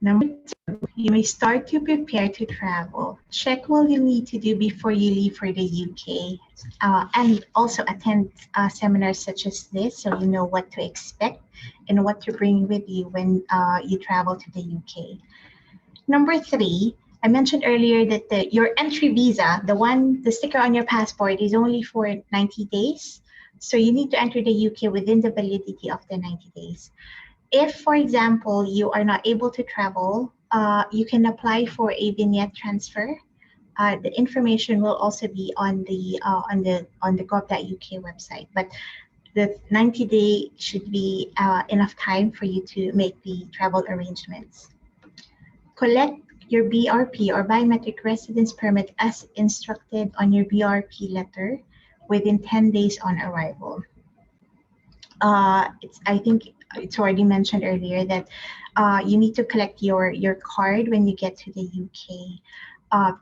Number 2, you may start to prepare to travel. Check what you need to do before you leave for the UK, and also attend seminars such as this so you know what to expect and what to bring with you when you travel to the UK. Number 3, I mentioned earlier that your entry visa, the sticker on your passport, is only for 90 days. So you need to enter the UK within the validity of the 90 days. If, for example, you are not able to travel, you can apply for a vignette transfer. The information will also be on the gov.uk website, but the 90-day should be enough time for you to make the travel arrangements. Collect your BRP or biometric residence permit as instructed on your BRP letter within 10 days on arrival. I think it's already mentioned earlier that you need to collect your card when you get to the UK.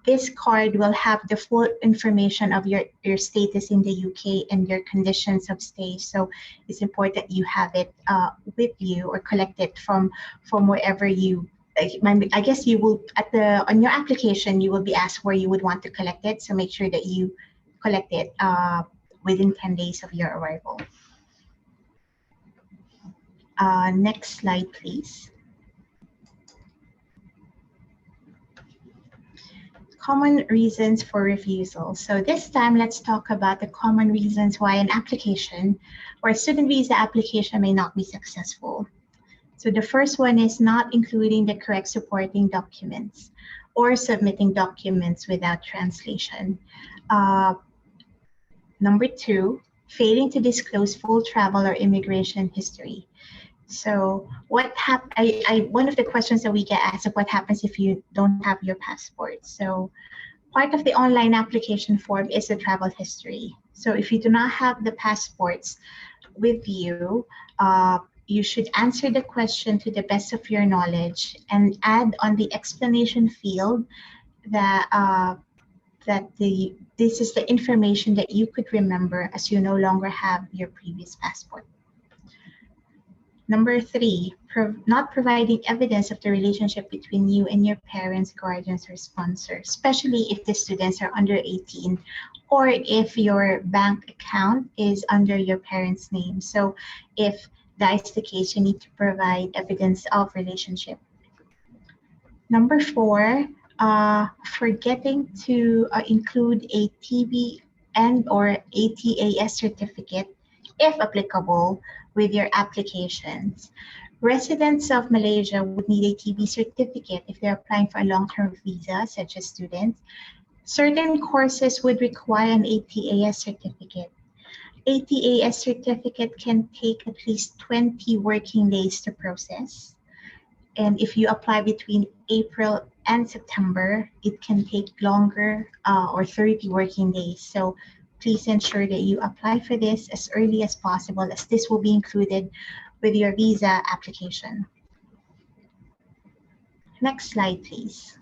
This card will have the full information of your status in the UK and your conditions of stay. So it's important you have it with you or collect it from wherever you. I guess you will on your application you will be asked where you would want to collect it. So make sure that you collect it within 10 days of your arrival. Next slide, please. Common reasons for refusal. So this time, let's talk about the common reasons why an application or a student visa application may not be successful. So the first one is not including the correct supporting documents or submitting documents without translation. Number two, failing to disclose full travel or immigration history. So one of the questions that we get asked is what happens if you don't have your passport. So part of the online application form is the travel history. So if you do not have the passports with you, you should answer the question to the best of your knowledge and add on the explanation field that this is the information that you could remember as you no longer have your previous passport. Number three, not providing evidence of the relationship between you and your parents, guardians, or sponsors, especially if the students are under 18 or if your bank account is under your parents' name. So if that is the case, you need to provide evidence of relationship. Number four, forgetting to include a TB and or ATAS certificate, if applicable, with your applications. Residents of Malaysia would need a TB certificate if they're applying for a long-term visa, such as students. Certain courses would require an ATAS certificate. ATAS certificate can take at least 20 working days to process. And if you apply between April and September, it can take longer or 30 working days. So please ensure that you apply for this as early as possible, as this will be included with your visa application. Next slide, please.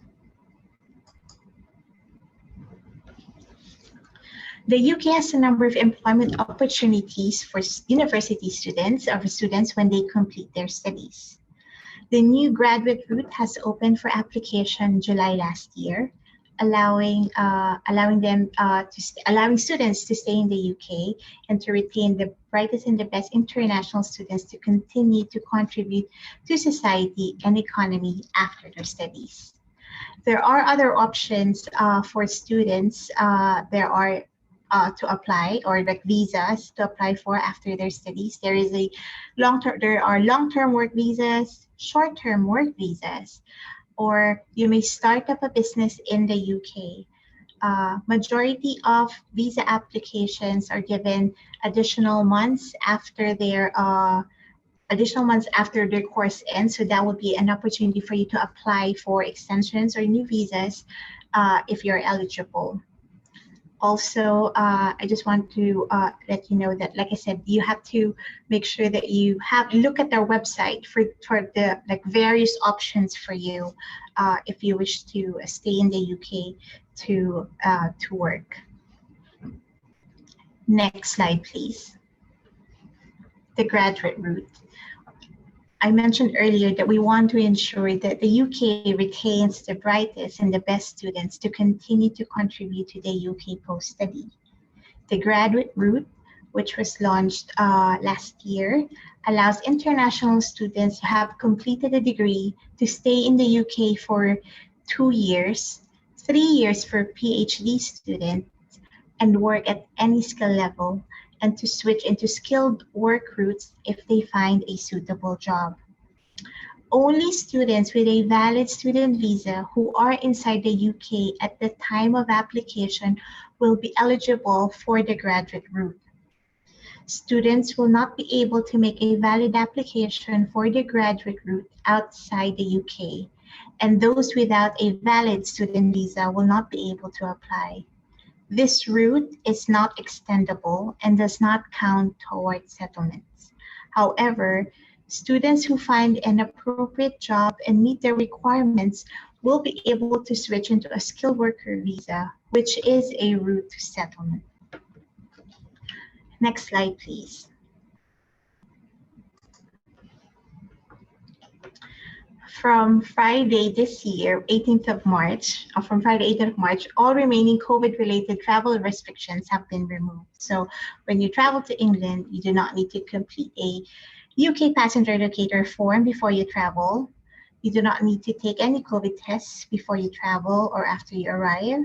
The UK has a number of employment opportunities for university students or for students when they complete their studies. The new graduate route has opened for application July last year, allowing students to stay in the UK and to retain the brightest and the best international students to continue to contribute to society and economy after their studies. There are other options for students. There are to apply, or like visas to apply for after their studies. There are long-term work visas, short-term work visas, or you may start up a business in the UK. Majority of visa applications are given additional months after their course ends, so that would be an opportunity for you to apply for extensions or new visas if you're eligible. Also, I just want to let you know that, like I said, you have to make sure that you look at their website for the various options for you if you wish to stay in the UK to work. Next slide, please. The graduate route. I mentioned earlier that we want to ensure that the UK retains the brightest and the best students to continue to contribute to the UK post-study. The graduate route, which was launched last year, allows international students who have completed a degree to stay in the UK for 2 years, 3 years for PhD students, and work at any skill level, and to switch into skilled work routes if they find a suitable job. Only students with a valid student visa who are inside the UK at the time of application will be eligible for the graduate route. Students will not be able to make a valid application for the graduate route outside the UK, and those without a valid student visa will not be able to apply. This route is not extendable and does not count towards settlements. However, students who find an appropriate job and meet their requirements will be able to switch into a skilled worker visa, which is a route to settlement. Next slide, please. From Friday this year, 18th of March, all remaining COVID-related travel restrictions have been removed. So when you travel to England, you do not need to complete a UK passenger locator form before you travel. You do not need to take any COVID tests before you travel or after you arrive.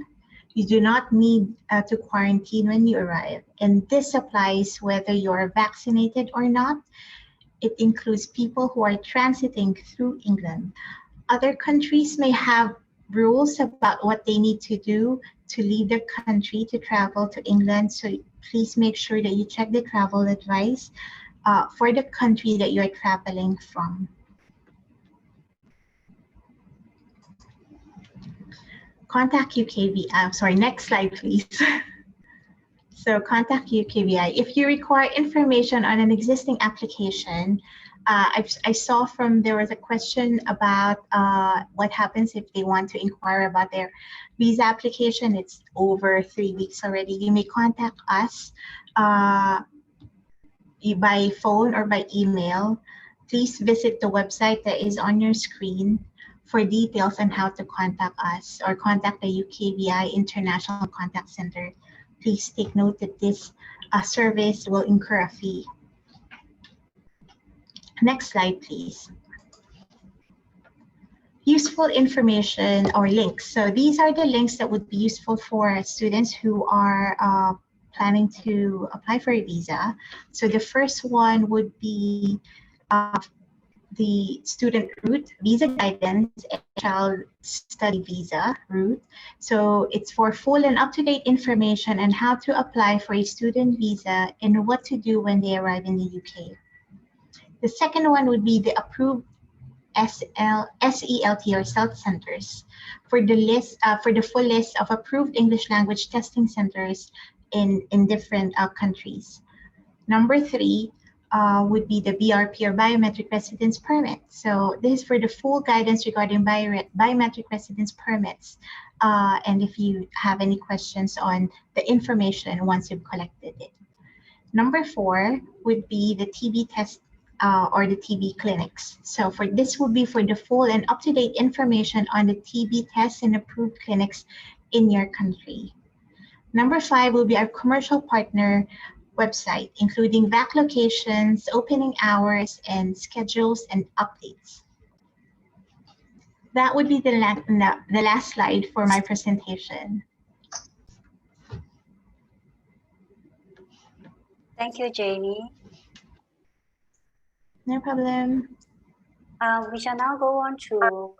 You do not need to quarantine when you arrive. And this applies whether you are vaccinated or not. It includes people who are transiting through England. Other countries may have rules about what they need to do to leave their country to travel to England. So please make sure that you check the travel advice for the country that you're traveling from. Contact UKVI. Sorry, next slide, please. So contact UKVI. If you require information on an existing application, I saw there was a question about what happens if they want to inquire about their visa application. It's over 3 weeks already. You may contact us by phone or by email. Please visit the website that is on your screen for details on how to contact us or contact the UKVI International Contact Center. Please take note that this service will incur a fee. Next slide, please. Useful information or links. So these are the links that would be useful for students who are planning to apply for a visa. So the first one would be the student route, visa guidance, and child study visa route. So it's for full and up-to-date information on how to apply for a student visa and what to do when they arrive in the UK. The second one would be the approved SELT or SELT centers for the full list of approved English language testing centers in different countries. Number 3 would be the BRP or Biometric Residence Permit. So this is for the full guidance regarding biometric residence permits. And if you have any questions on the information once you've collected it. Number 4 would be the TB test or the TB clinics. So for this would be for the full and up-to-date information on the TB tests and approved clinics in your country. Number 5 will be our commercial partner website, including VAC locations, opening hours, and schedules and updates. That would be the last slide for my presentation. Thank you, Jamie. No problem. We shall now go on to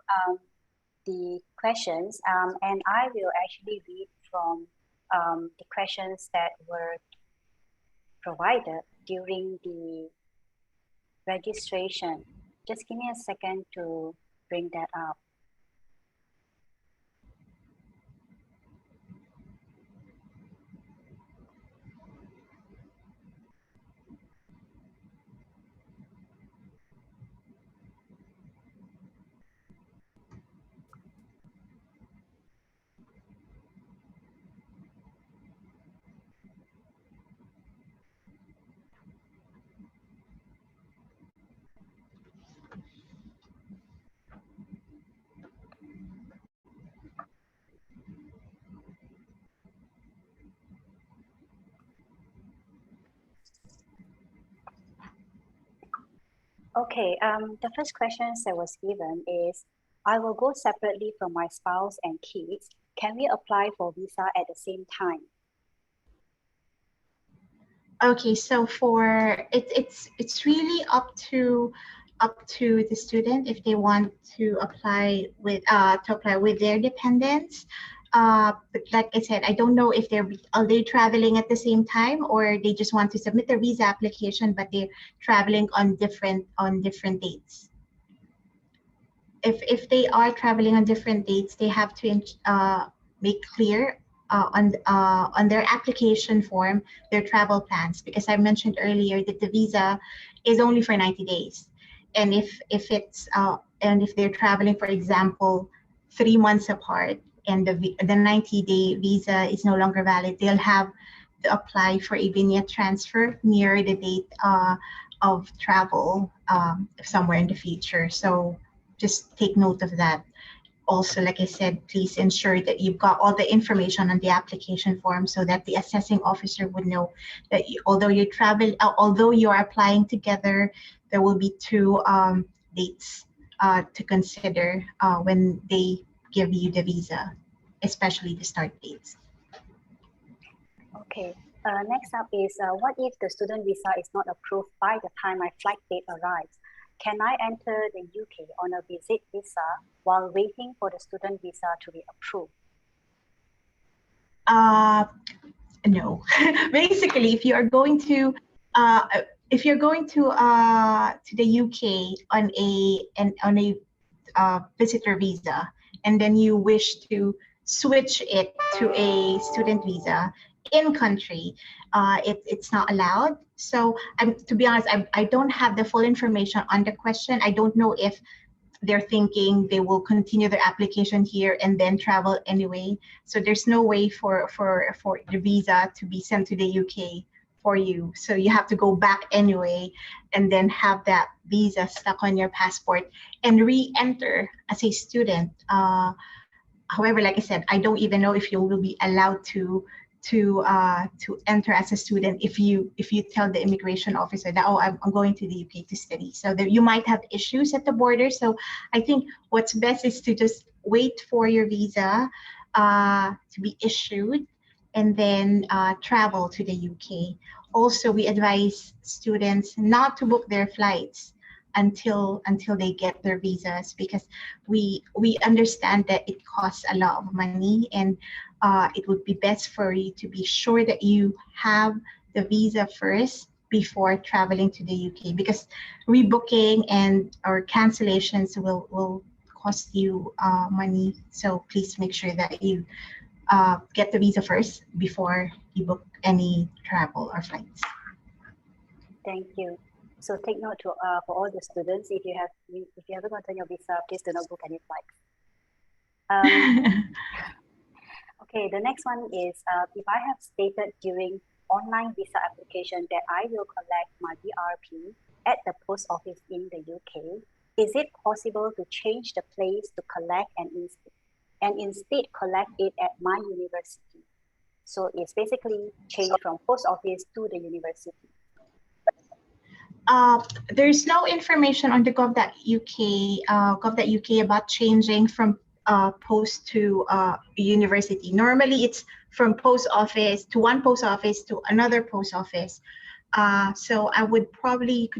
the questions, and I will actually read from the questions that were provided during the registration. Just give me a second to bring that up. Okay, the first question that was given is, I will go separately from my spouse and kids. Can we apply for visa at the same time? Okay, so for it's really up to the student if they want to apply with their dependents. But like I said, I don't know if are they traveling at the same time or they just want to submit their visa application, but they're traveling on different dates. If they are traveling on different dates, they have to make clear on their application form their travel plans, because I mentioned earlier that the visa is only for 90 days, and if they're traveling, for example, 3 months apart, and the 90-day visa is no longer valid, they'll have to apply for a vignette transfer near the date of travel somewhere in the future. So just take note of that. Also, like I said, please ensure that you've got all the information on the application form so that the assessing officer would know that although you are applying together, there will be 2 dates to consider when they give you the visa, especially the start dates. Okay. Next up is what if the student visa is not approved by the time my flight date arrives? Can I enter the UK on a visit visa while waiting for the student visa to be approved? No. Basically, if you're going to the UK on a visitor visa, and then you wish to switch it to a student visa in country, it's not allowed. So to be honest, I don't have the full information on the question. I don't know if they're thinking they will continue their application here and then travel anyway. So there's no way for the visa to be sent to the UK for you. So you have to go back anyway and then have that visa stuck on your passport and re-enter as a student. However, like I said, I don't even know if you will be allowed to enter as a student if you tell the immigration officer that, oh, I'm going to the UK to study. So that you might have issues at the border. So I think what's best is to just wait for your visa to be issued and then travel to the UK. Also, we advise students not to book their flights until they get their visas, because we understand that it costs a lot of money, and it would be best for you to be sure that you have the visa first before traveling to the UK, because rebooking or cancellations will cost you money. So please make sure that you get the visa first before you book any travel or flights. Thank you. So take note for all the students, if you haven't gotten your visa, please do not book any flights. Okay, the next one is if I have stated during online visa application that I will collect my BRP at the post office in the UK, is it possible to change the place to collect and instead collect it at my university? So it's basically changed from post office to the university. There's no information on the gov.uk about changing from post to university. Normally, it's from post office to one post office to another post office. So I would probably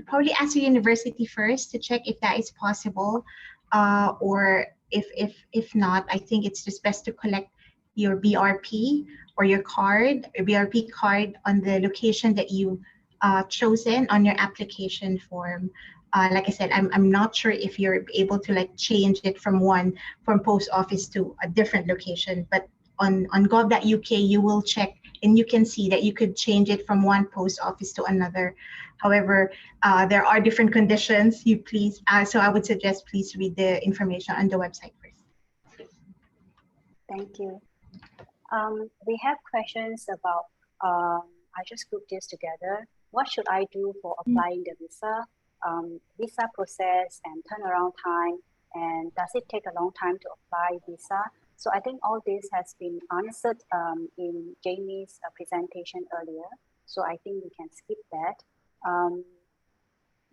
ask the university first to check if that is possible, or if not, I think it's just best to collect your BRP or your BRP card on the location that you chosen on your application form. Like I said, I'm not sure if you're able to change it from post office to a different location, but on gov.uk you will check and you can see that you could change it from one post office to another. However, there are different conditions. So I would suggest please read the information on the website first. Thank you. We have questions about, I just grouped this together. What should I do for applying the visa, visa process and turnaround time, and does it take a long time to apply visa? So I think all this has been answered in Jamie's presentation earlier. So I think we can skip that.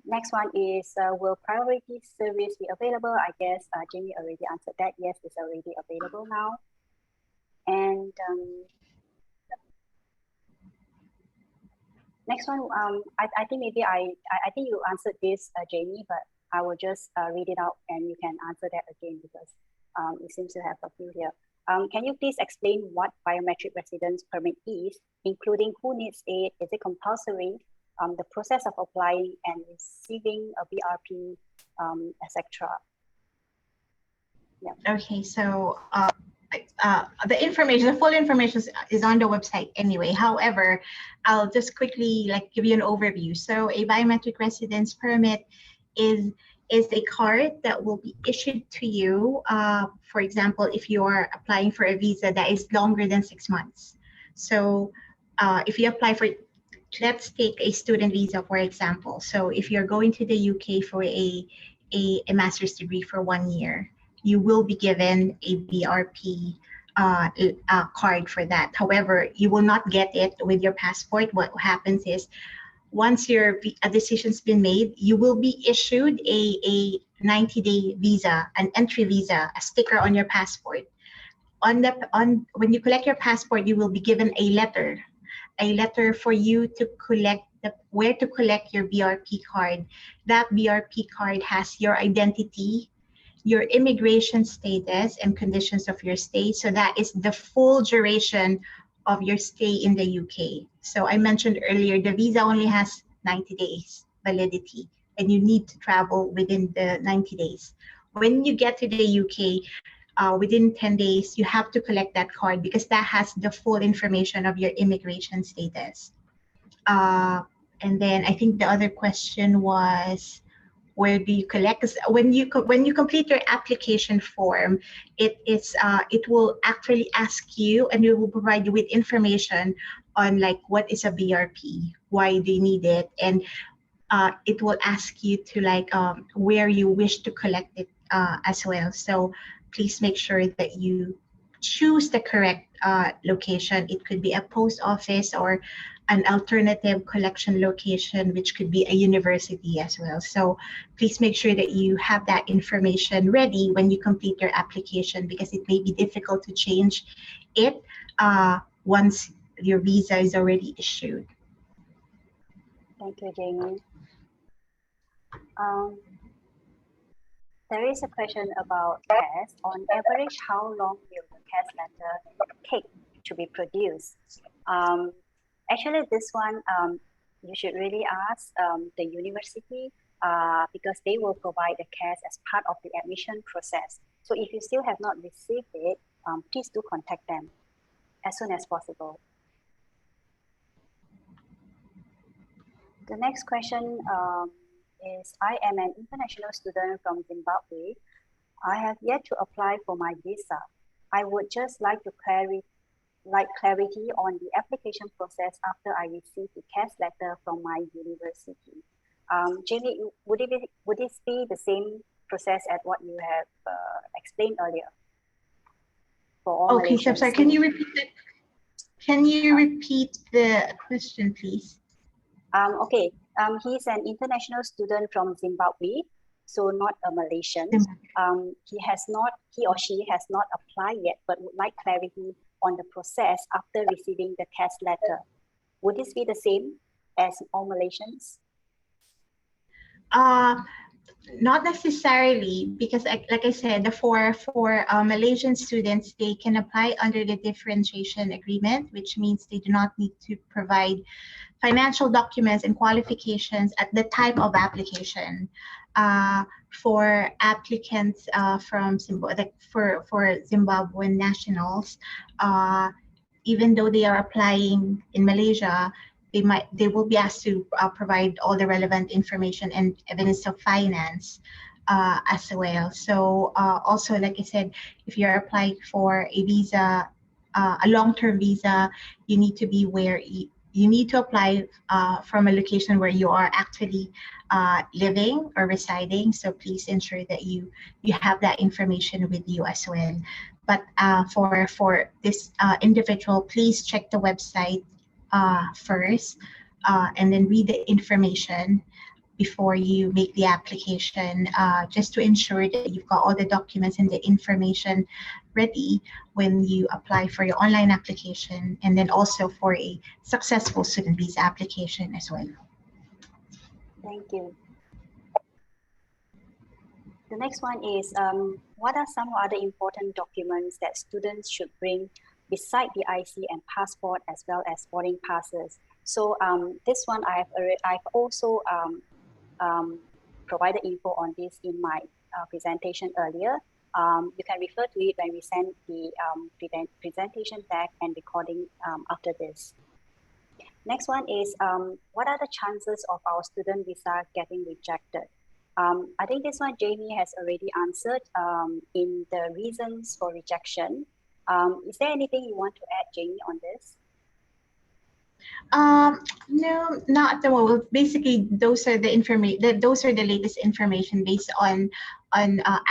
Next one is, will priority service be available? I guess Jamie already answered that. Yes, it's already available now. And next one, I think maybe I think you answered this, Jamie, but I will just read it out and you can answer that again because it seems to have a few here. Can you please explain what biometric residence permit is, including who needs it, is it compulsory, the process of applying and receiving a BRP, etc. Yeah. Okay, so the information, the full information is on the website anyway. However, I'll just quickly give you an overview. So a biometric residence permit is a card that will be issued to you. For example, if you are applying for a visa that is longer than 6 months. So if you apply for, let's take a student visa, for example. So if you're going to the UK for a master's degree for 1 year, you will be given a BRP card for that. However, you will not get it with your passport. What happens is, once a decision's been made, you will be issued a 90-day visa, an entry visa, a sticker on your passport. When you collect your passport, you will be given a letter for you to collect where to collect your BRP card. That BRP card has your identity, your immigration status, and conditions of your stay. So that is the full duration of your stay in the UK. So I mentioned earlier, the visa only has 90 days validity, and you need to travel within the 90 days. When you get to the UK, within 10 days, you have to collect that card because that has the full information of your immigration status. And then I think the other question was, where do you collect? Because when you complete your application form, it will actually ask you, and it will provide you with information on what is a BRP, why do you need it, and it will ask you to where you wish to collect it as well. So please make sure that you choose the correct location. It could be a post office or an alternative collection location, which could be a university as well. So please make sure that you have that information ready when you complete your application, because it may be difficult to change it once your visa is already issued. Thank you, Jamie. There is a question about CAS. On average, how long will the CAS letter take to be produced? Actually, this one, you should really ask the university because they will provide the CAS as part of the admission process. So if you still have not received it, please do contact them as soon as possible. The next question is, I am an international student from Zimbabwe. I have yet to apply for my visa. I would just like to clarity on the application process after I receive the CAS letter from my university. Jamie, would this be the same process as what you have explained earlier? For all okay, so I'm sorry. Can you repeat the question, please? Okay. He's an international student from Zimbabwe, so not a Malaysian. He or she has not applied yet, but would like clarity on the process after receiving the CAS letter. Would this be the same as all Malaysians? Not necessarily, because like I said, for Malaysian students, they can apply under the differentiation agreement, which means they do not need to provide financial documents and qualifications at the time of application. For applicants from Zimbabwe, for Zimbabwean nationals, even though they are applying in Malaysia, they will be asked to provide all the relevant information and evidence of finance as well. So also, like I said, if you're applying for a visa, a long-term visa, you need to be where you need to apply from a location where you are actually living or residing. So please ensure that you have that information with you as well. But for this individual, please check the website first and then read the information before you make the application, just to ensure that you've got all the documents and the information ready when you apply for your online application, and then also for a successful student visa application as well. Thank you. The next one is, what are some other important documents that students should bring beside the IC and passport, as well as boarding passes? So this one I've also provided info on this in my presentation earlier. You can refer to it when we send the presentation deck and recording after this. Next one is, what are the chances of our student visa getting rejected? I think this one Jamie has already answered in the reasons for rejection. Is there anything you want to add, Jamie, on this? No, not at the moment. Basically, those are the information. Those are the latest information based on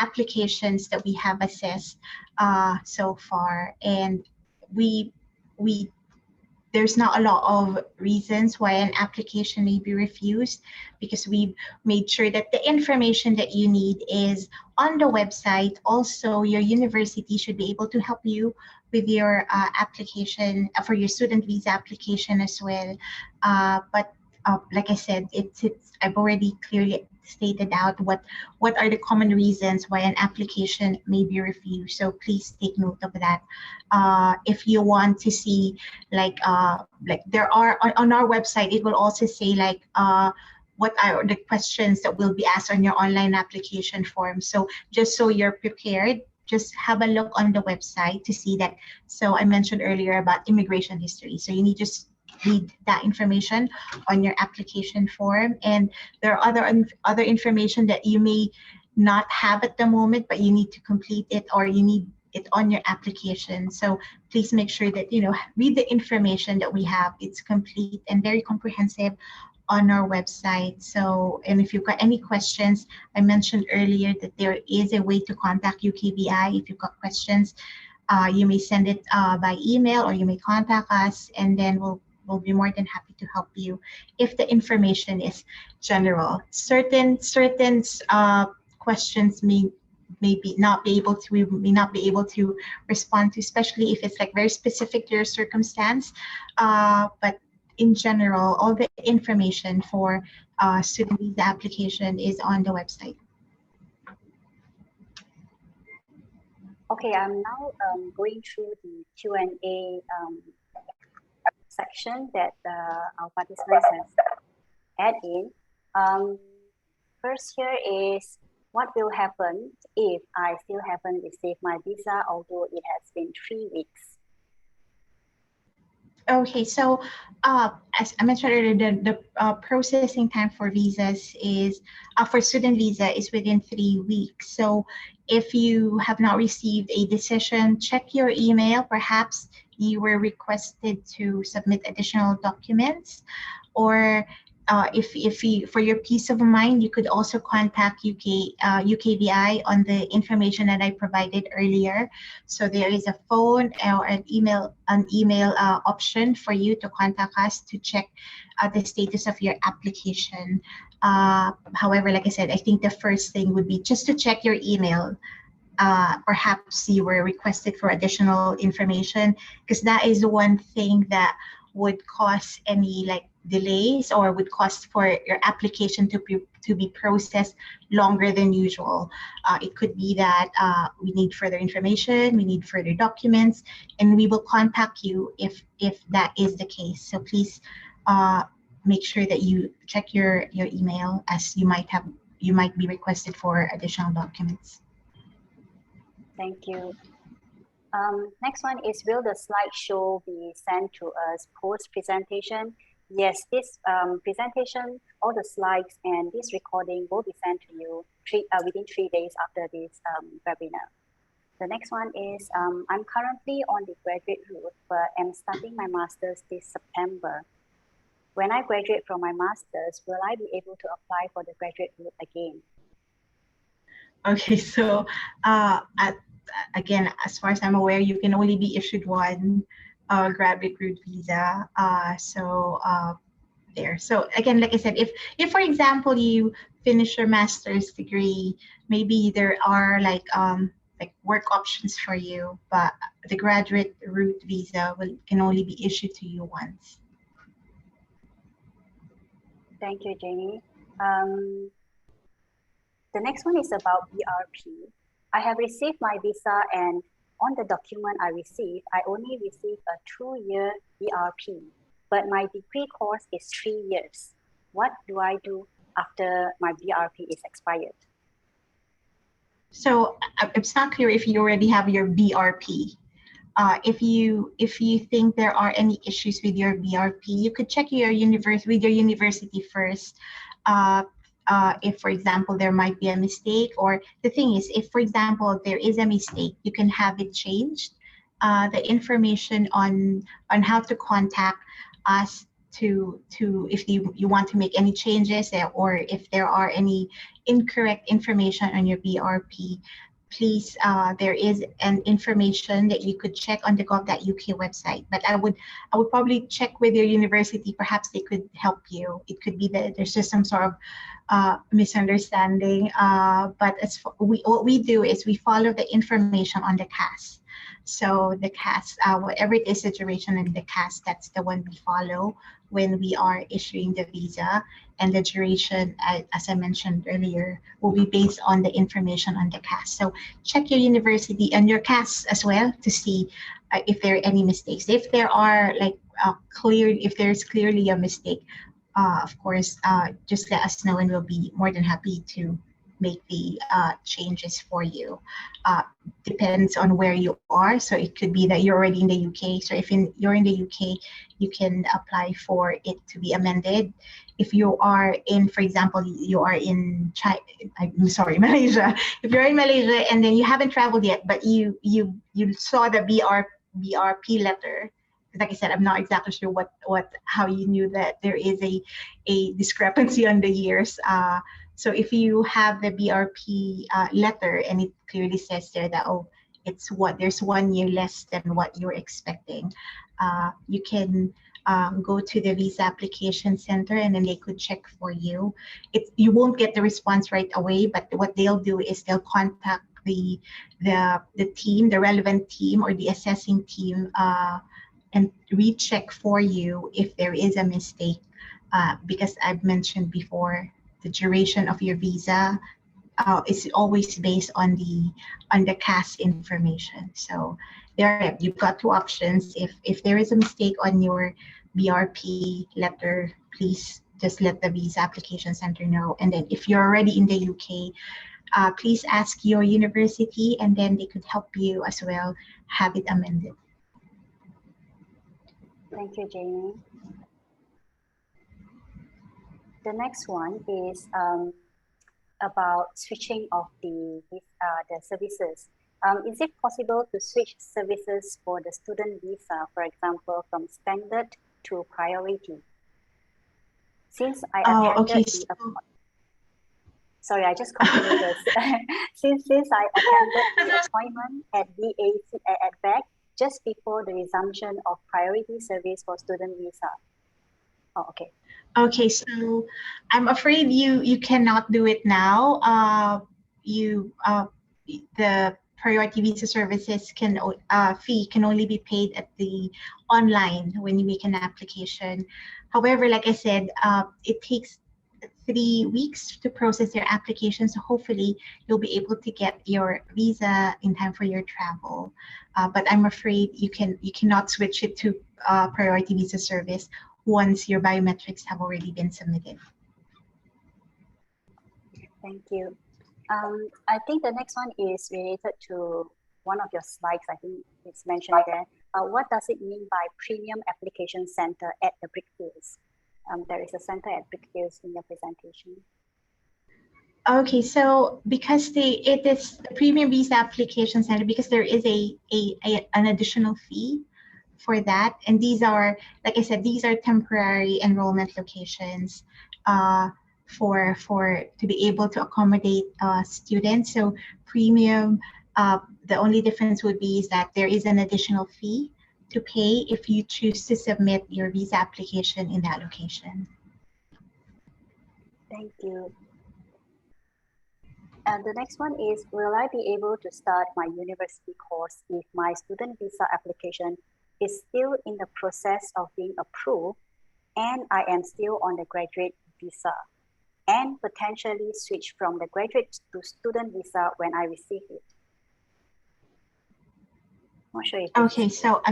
applications that we have assessed so far, and we there's not a lot of reasons why an application may be refused, because we've made sure that the information that you need is on the website. Also, your university should be able to help you with your application for your student visa application as well. But like I said, I've already clearly stated out what are the common reasons why an application may be refused. So please take note of that. If you want to see like there are on our website, it will also say like what are the questions that will be asked on your online application form. So just so you're prepared, just have a look on the website to see that. So I mentioned earlier about immigration history. So you need to just read that information on your application form. And there are other information that you may not have at the moment, but you need to complete it, or you need it on your application. So please make sure that, you know, read the information that we have. It's complete and very comprehensive on our website. So, and if you've got any questions, I mentioned earlier that there is a way to contact UKVI. If you've got questions, you may send it by email, or you may contact us, and then we'll be more than happy to help you if the information is general. Certain questions we may not be able to respond to, especially if it's like very specific to your circumstance. But in general, all the information for student visa application is on the website. Okay, I'm now going through the Q&A section that our participants have added in. First here is, what will happen if I still haven't received my visa, although it has been 3 weeks? Okay, so as I mentioned earlier, the processing time for visas is for student visa is within 3 weeks. So if you have not received a decision, check your email. Perhaps you were requested to submit additional documents, or if you, for your peace of mind, you could also contact UKVI on the information that I provided earlier. So there is a phone or an email option for you to contact us to check the status of your application. However, like I said, I think the first thing would be just to check your email. Perhaps you were requested for additional information, because that is one thing that would cause any like delays, or would cause for your application to be processed longer than usual. It could be that we need further information, we need further documents, and we will contact you if that is the case. So please make sure that you check your email, as you might be requested for additional documents. Thank you. Next one is, will the slideshow be sent to us post-presentation? Yes, this presentation, all the slides and this recording will be sent to you within 3 days after this webinar. The next one is, I'm currently on the graduate route, but I'm starting my master's this September. When I graduate from my master's, will I be able to apply for the graduate route again? Okay, so again, as far as I'm aware, you can only be issued one graduate route visa. There. So again, like I said, if for example you finish your master's degree, maybe there are like work options for you, but the graduate route visa can only be issued to you once. Thank you, Jamie. The next one is about BRP. I have received my visa, and on the document I received, I only received a 2-year BRP, but my degree course is 3 years. What do I do after my BRP is expired? So it's not clear if you already have your BRP. If you think there are any issues with your BRP, you could check your university first. If, for example, there might be a mistake, or the thing is, if, for example, there is a mistake, you can have it changed. The information on how to contact us to if you want to make any changes, or if there are any incorrect information on your BRP, please, there is an information that you could check on the gov.uk website. But I would probably check with your university. Perhaps they could help you. It could be that there's just some sort of misunderstanding. But what we do is we follow the information on the CAS. So the CAS, whatever it is, the duration in the CAS, that's the one we follow when we are issuing the visa. And the duration, as I mentioned earlier, will be based on the information on the CAS. So check your university and your CAS as well to see if there are any mistakes. If there are if there's clearly a mistake, of course, just let us know and we'll be more than happy to make the changes for you. Depends on where you are. So it could be that you're already in the UK. So if you're in the UK, you can apply for it to be amended. If you are in, for example, you are in Malaysia. If you're in Malaysia and then you haven't traveled yet, but you saw the BRP letter, like I said, I'm not exactly sure how you knew that there is a discrepancy on the years. So if you have the BRP letter and it clearly says there that, oh, there's 1 year less than what you're expecting, you can go to the visa application center and then they could check for you. You won't get the response right away, but what they'll do is they'll contact the team, the relevant team or the assessing team, and recheck for you if there is a mistake. Because I've mentioned before, the duration of your visa is always based on the CAS information. So you've got two options. If there is a mistake on your BRP letter, please just let the visa application center know. And then if you're already in the UK, please ask your university and then they could help you as well have it amended. Thank you, Jamie. The next one is about switching of the services. Is it possible to switch services for the student visa, for example, from standard to priority? Since I attended sorry, I just continue this. since I attended the appointment at BAC just before the resumption of priority service for student visa. Oh, okay. Okay, so I'm afraid you cannot do it now. The priority visa services fee can only be paid at the online when you make an application. However, like I said, it takes 3 weeks to process your application, so hopefully you'll be able to get your visa in time for your travel. But I'm afraid you cannot switch it to priority visa service once your biometrics have already been submitted. Thank you. I think the next one is related to one of your slides. I think it's mentioned there. What does it mean by premium application center at the Brickfields? There is a center at Brickfields in your presentation. Okay, so because it is the premium visa application center, because there is an additional fee for that, and these are, like I said, these are temporary enrollment locations to be able to accommodate students. So premium, the only difference would be is that there is an additional fee to pay if you choose to submit your visa application in that location. Thank you. And the next one is, will I be able to start my university course if my student visa application is still in the process of being approved and I am still on the graduate visa and potentially switch from the graduate to student visa when I receive it? Not sure if okay, so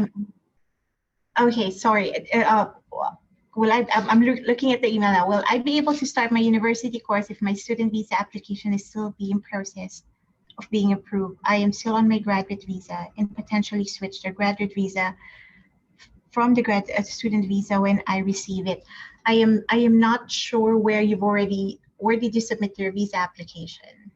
okay, sorry. I'm looking at the email now. Will I be able to start my university course if my student visa application is still being processed? of being approved, I am still on my graduate visa and potentially switch to graduate visa from the student visa when I receive it. I am not sure where did you submit your visa application?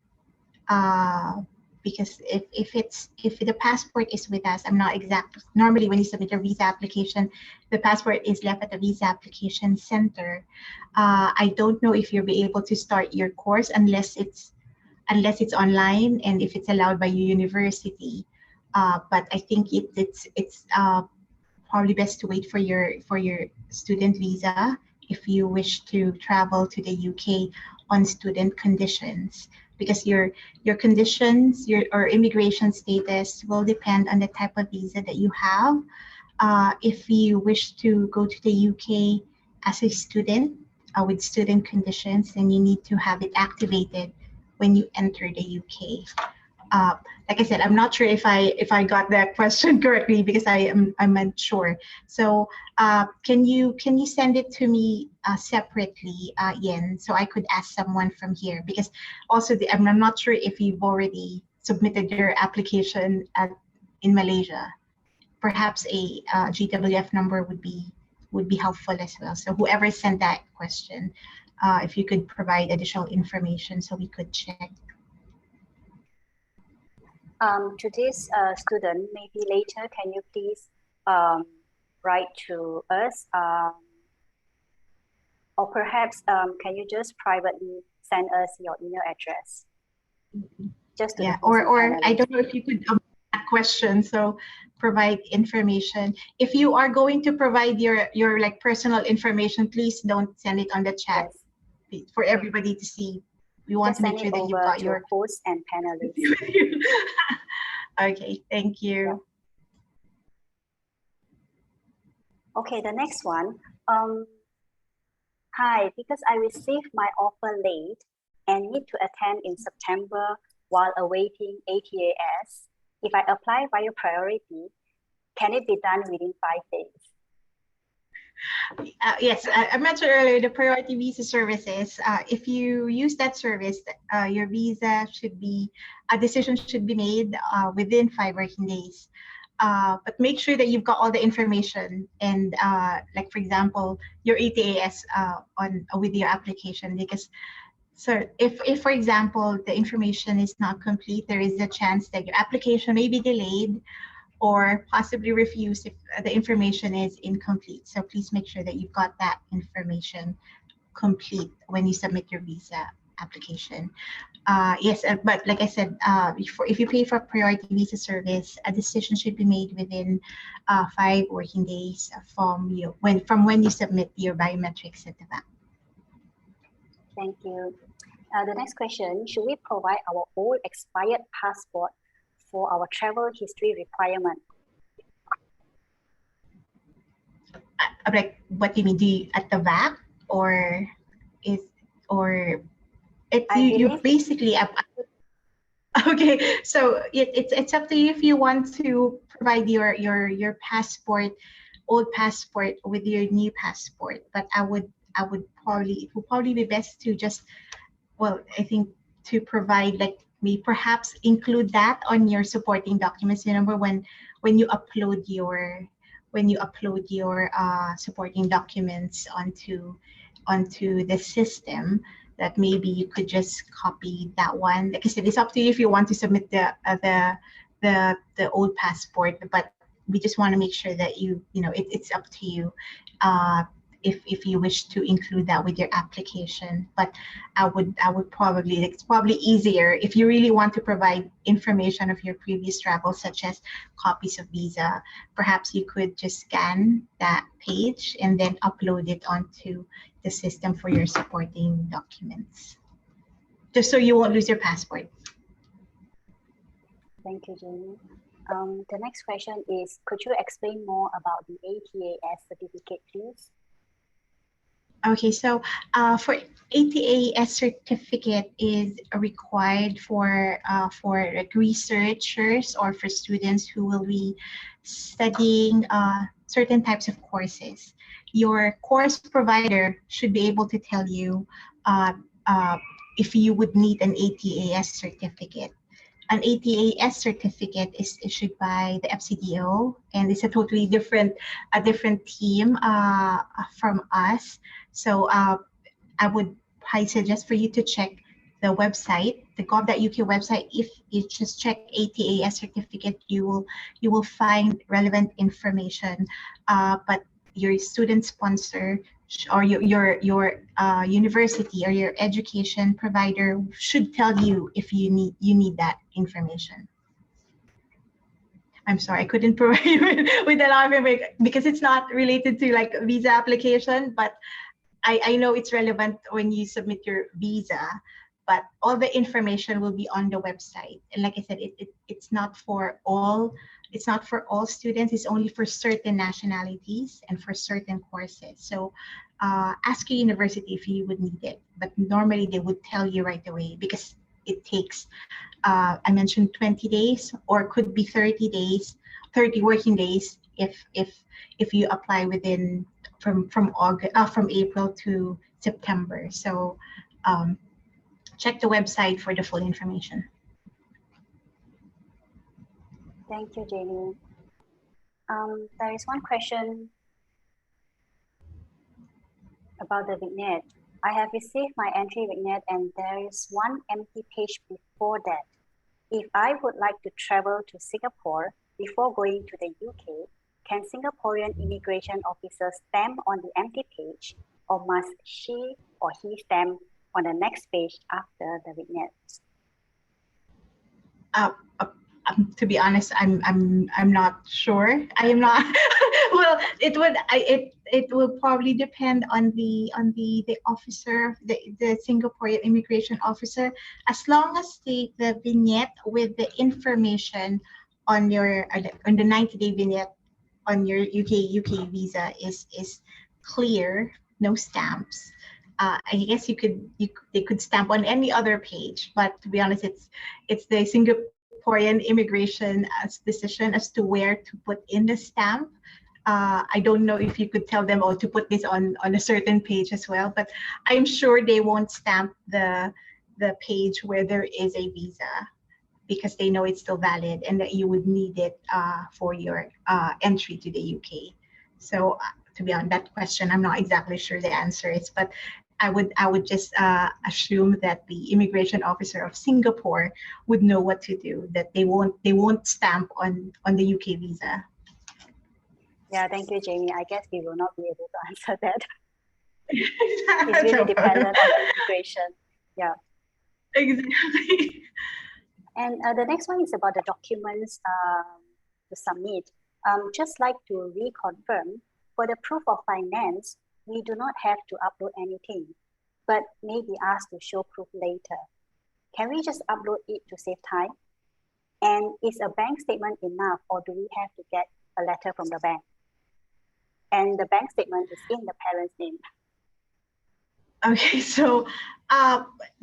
Because if the passport is with us, I'm not exact. Normally, when you submit your visa application, the passport is left at the visa application center. I don't know if you'll be able to start your course unless it's online and if it's allowed by your university. But I think it's probably best to wait for your student visa if you wish to travel to the UK on student conditions, because your conditions, or immigration status will depend on the type of visa that you have. If you wish to go to the UK as a student with student conditions, then you need to have it activated when you enter the UK. Like I said, I'm not sure if I got that question correctly, because I'm unsure. So can you send it to me separately, Yen, so I could ask someone from here, because also I'm not sure if you've already submitted your application in Malaysia. Perhaps a GWF number would be helpful as well. So whoever sent that question, if you could provide additional information so we could check. To this student, maybe later, can you please write to us, or perhaps can you just privately send us your email address? Just to or I don't know if you could that question, so provide information. If you are going to provide your like personal information, please don't send it on the chat. Yes. For everybody to see. We want to make sure that you've got your hosts and panelists. Okay, thank you. Yeah. Okay, the next one. Hi, because I received my offer late and need to attend in September while awaiting ATAS. If I apply via priority, can it be done within 5 days? Yes, I mentioned earlier the priority visa services. If you use that service, your visa a decision should be made within 5 working days. But make sure that you've got all the information and like for example, your ATAS with your application, because if for example, the information is not complete, there is a chance that your application may be delayed or possibly refused if the information is incomplete. So please make sure that you've got that information complete when you submit your visa application. Yes, but like I said, if you pay for priority visa service, a decision should be made within 5 working days from when you submit your biometrics at the bank. Thank you. The next question, should we provide our old expired passport for our travel history requirement? Like, what do you mean? Do you at the back, or you basically okay? So it's up to you if you want to provide your passport, old passport with your new passport. But it would probably be best to just, well, I think to provide like perhaps include that on your supporting documents. Remember when you upload your supporting documents onto the system, that maybe you could just copy that one. Like I said, it's up to you if you want to submit the old passport, but we just want to make sure that it's up to you if you wish to include that with your application. But I would probably, it's probably easier if you really want to provide information of your previous travel, such as copies of visa. Perhaps you could just scan that page and then upload it onto the system for your supporting documents, just so you won't lose your passport. Thank you, Jamie. The next question is, could you explain more about the ATAS certificate, please? Okay, so for ATAS certificate is required for like researchers or for students who will be studying certain types of courses. Your course provider should be able to tell you if you would need an ATAS certificate. an ATAS certificate is issued by the FCDO, and it's a totally different team from us. So I suggest for you to check the website, the gov.uk website. If you just check ATAS certificate, you will find relevant information. But your student sponsor or your university or your education provider should tell you if you need that information. I'm sorry, I couldn't provide you with a lot of information because it's not related to like visa application, but I know it's relevant when you submit your visa, but all the information will be on the website. And like I said, it's not for all. It's not for all students. It's only for certain nationalities and for certain courses. So ask your university if you would need it, but normally they would tell you right away because it takes, I mentioned 20 days or could be 30 days, 30 working days if you apply within from April to September. So check the website for the full information. Thank you, Jamie. There is one question about the vignette. I have received my entry vignette and there is one empty page before that. If I would like to travel to Singapore before going to the UK, can Singaporean immigration officer stamp on the empty page, or must she or he stamp on the next page after the vignette? To be honest, I'm not sure. I am not. Well, it will probably depend on the officer, the Singaporean immigration officer. As long as the vignette with the information on your on the 90-day vignette on your UK visa is clear, no stamps. I guess they could stamp on any other page, but to be honest, it's the Singaporean immigration decision as to where to put in the stamp. I don't know if you could tell them to put this on a certain page as well, but I'm sure they won't stamp the page where there is a visa because they know it's still valid and that you would need it for your entry to the UK. So to be on that question, I'm not exactly sure the answer is, but I would just assume that the immigration officer of Singapore would know what to do. That they won't stamp on the UK visa. Yeah, thank you, Jamie. I guess we will not be able to answer that. It's really dependent on the immigration. Yeah. Exactly. And the next one is about the documents to submit. Just like to reconfirm, for the proof of finance, we do not have to upload anything, but may be asked to show proof later. Can we just upload it to save time? And is a bank statement enough, or do we have to get a letter from the bank? And the bank statement is in the parent's name. Okay, so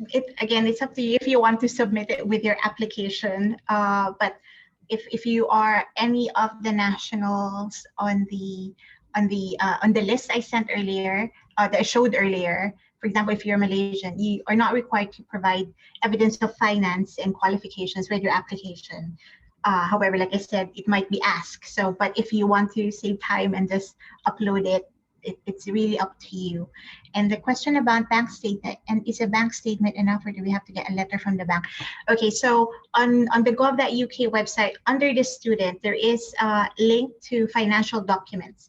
it's up to you if you want to submit it with your application. But if you are any of the nationals on the list I sent earlier, that I showed earlier, for example, if you're Malaysian, you are not required to provide evidence of finance and qualifications with your application. However, like I said, it might be asked. So, but if you want to save time and just upload it, it's really up to you. And the question about bank statement, and is a bank statement enough, or do we have to get a letter from the bank? Okay, so on the gov.uk website, under the student, there is a link to financial documents.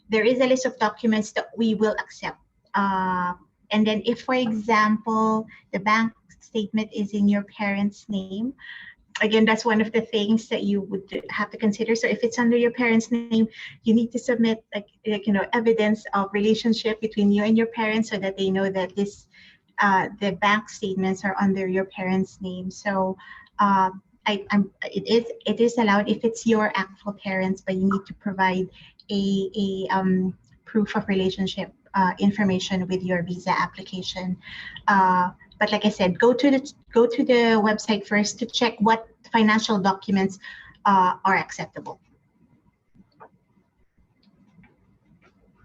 There is a list of documents that we will accept. And then if, for example, the bank statement is in your parent's name, again, that's one of the things that you would have to consider. So if it's under your parents' name, you need to submit evidence of relationship between you and your parents so that they know that the bank statements are under your parents' name. So it is allowed if it's your actual parents, but you need to provide a proof of relationship information with your visa application. But like I said, go to the website first to check what financial documents are acceptable.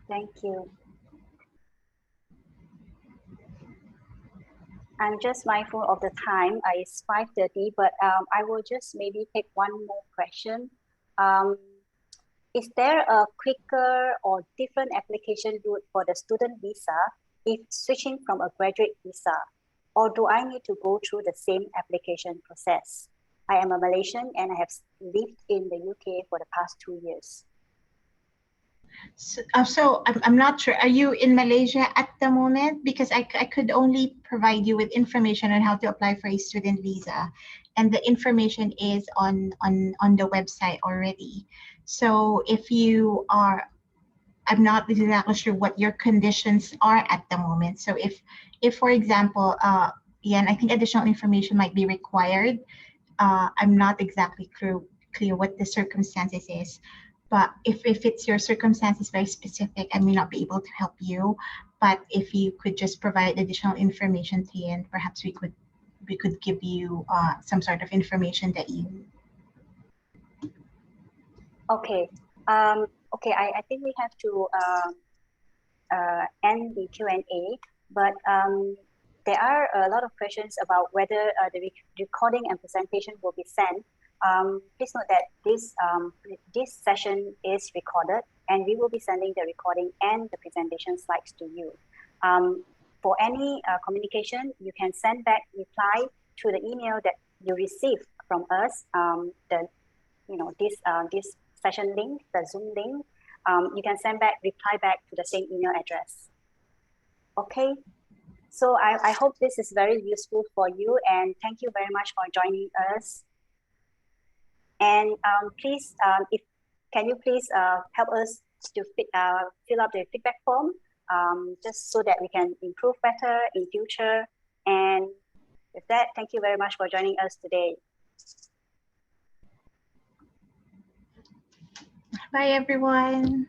Thank you. I'm just mindful of the time. It's 5:30, but I will just maybe take one more question. Is there a quicker or different application route for the student visa if switching from a graduate visa? Or do I need to go through the same application process? I am a Malaysian and I have lived in the UK for the past 2 years. So I'm not sure. Are you in Malaysia at the moment? Because I could only provide you with information on how to apply for a student visa, and the information is on the website already. So if you are, I'm not exactly sure what your conditions are at the moment. So if for example, yeah, and I think additional information might be required. I'm not exactly clear what the circumstances is. But if it's your circumstances very specific, I may not be able to help you. But if you could just provide additional information to Ian, perhaps we could give you some sort of information that you. Okay. Okay. I think we have to end the Q&A, but there are a lot of questions about whether the recording and presentation will be sent. Please note that this session is recorded and we will be sending the recording and the presentation slides to you. For any communication, you can send back reply to the email that you received from us. This session link, the Zoom link. You can send back reply back to the same email address. Okay. So I hope this is very useful for you, and thank you very much for joining us. And please, can you please help us to fill up the feedback form, just so that we can improve better in future. And with that, thank you very much for joining us today. Bye, everyone.